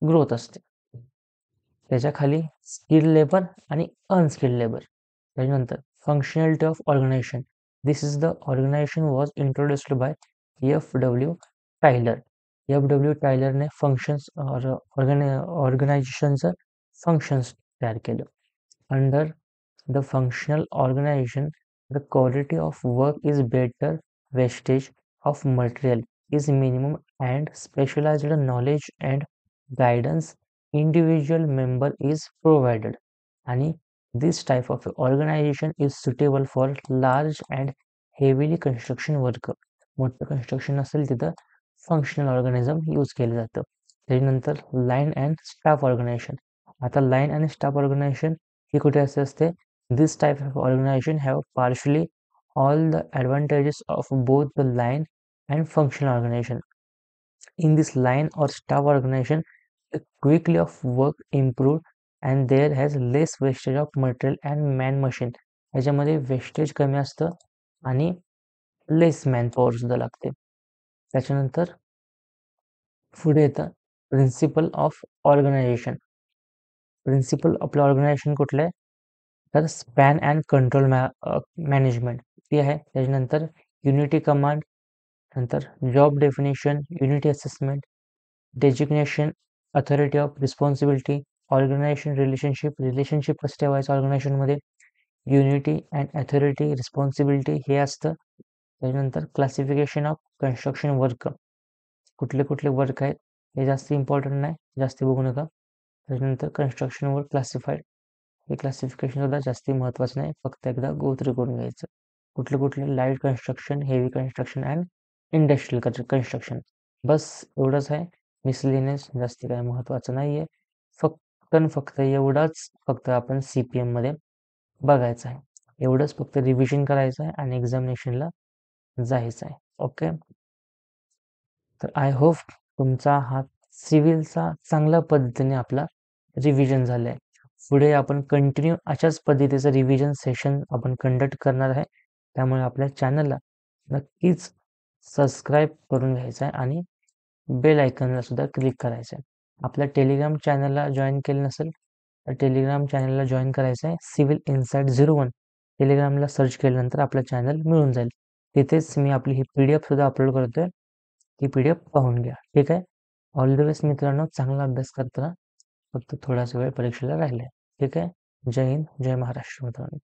ग्रोथ असते. त्याच्या खाली स्किल्ड लेबर आणि अनस्किल्ड लेबर. त्याच्यानंतर functionality of organisation. This is the organisation was introduced by FW Taylor. FW टायलरने फंक्शन्स ऑर्गनायझेशनचं फंक्शन्स तयार केलं. Under the functional organisation the quality of work is better, wastage of material is minimum, and specialized knowledge and guidance individual member is provided. आणि this type of organization is suitable for large and heavily construction work. मोठं construction असेल तिथं functional organism use केलं जातं. त्याच्यानंतर line and staff organisation. आता line आणि staff organisation ही कुठे असते, this type of organisation have partially all the advantages of both the line and functional organization. In this line or staff organization, the quickly of work improved and there has less wastage of material and man machine. याच्यामध्ये wastage कमी असतं आणि लेस man power सुद्धा लागते. त्याच्यानंतर पुढे येतं principle of organisation. Principal आपलं ऑर्गनायझेशन कुठलं आहे, तर स्पॅन अँड कंट्रोल मॅनेजमेंट ती आहे. त्याच्यानंतर युनिटी कमांड, नंतर job definition, unity assessment, designation, authority of responsibility, organisation relationship कसं ठेवायचं ऑर्गनायझेशनमध्ये, युनिटी अँड अथॉरिटी रिस्पॉन्सिबिलिटी हे असतं. त्याच्यानंतर क्लासिफिकेशन ऑफ कन्स्ट्रक्शन वर्क, कुठले कुठले वर्क आहेत हे जास्त इम्पॉर्टंट नाही, जास्त बघू नका. त्याच्यानंतर कन्स्ट्रक्शन वर्क क्लासिफाईड, हे क्लासिफिकेशन सुद्धा जास्त महत्त्वाचं नाही, फक्त एकदा गो थ्रू करून घ्यायचं. कुठले कुठले light construction, heavy construction and industrial construction, बस एवढंच आहे. मिसलेनियस जास्त काय महत्त्वाचं नाही आहे. फक्त एवढाच फक्त आपण CPM मध्ये बघायचं आहे, एवढंच फक्त रिव्हिजन करायचं आहे आणि एक्झामिनेशनला जायचं आहे. ओके, तर आय होप तुमचा हा सिव्हिलचा चांगल्या पद्धतीने आपला रिव्हिजन झालं आहे. पुढे आपण कंटिन्यू अशाच पद्धतीचं रिव्हिजन सेशन आपण कंडक्ट करणार आहे. त्यामुळे आपल्या चॅनलला नक्कीच सबस्क्राईब करून घ्यायचं आहे आणि बेल आयकनला सुद्धा क्लिक करायचं आहे. आपल्या टेलिग्राम चॅनलला जॉईन केलं नसेल तर टेलिग्राम चॅनलला जॉईन करायचं आहे. सिव्हिल इन्साईट 01 टेलिग्रामला सर्च केल्यानंतर आपलं चॅनल मिळून जाईल. तिथेच मी आपली ही PDF सुद्धा अपलोड करतोय, ती PDF पाहून घ्या. ठीक आहे. ऑल द बेस्ट मित्रांनो, चांगला अभ्यास करताना. फक्त थोडासा वेळ परीक्षेला राहिलाय. ठीक आहे. जय हिंद, जय महाराष्ट्र मित्रांनो.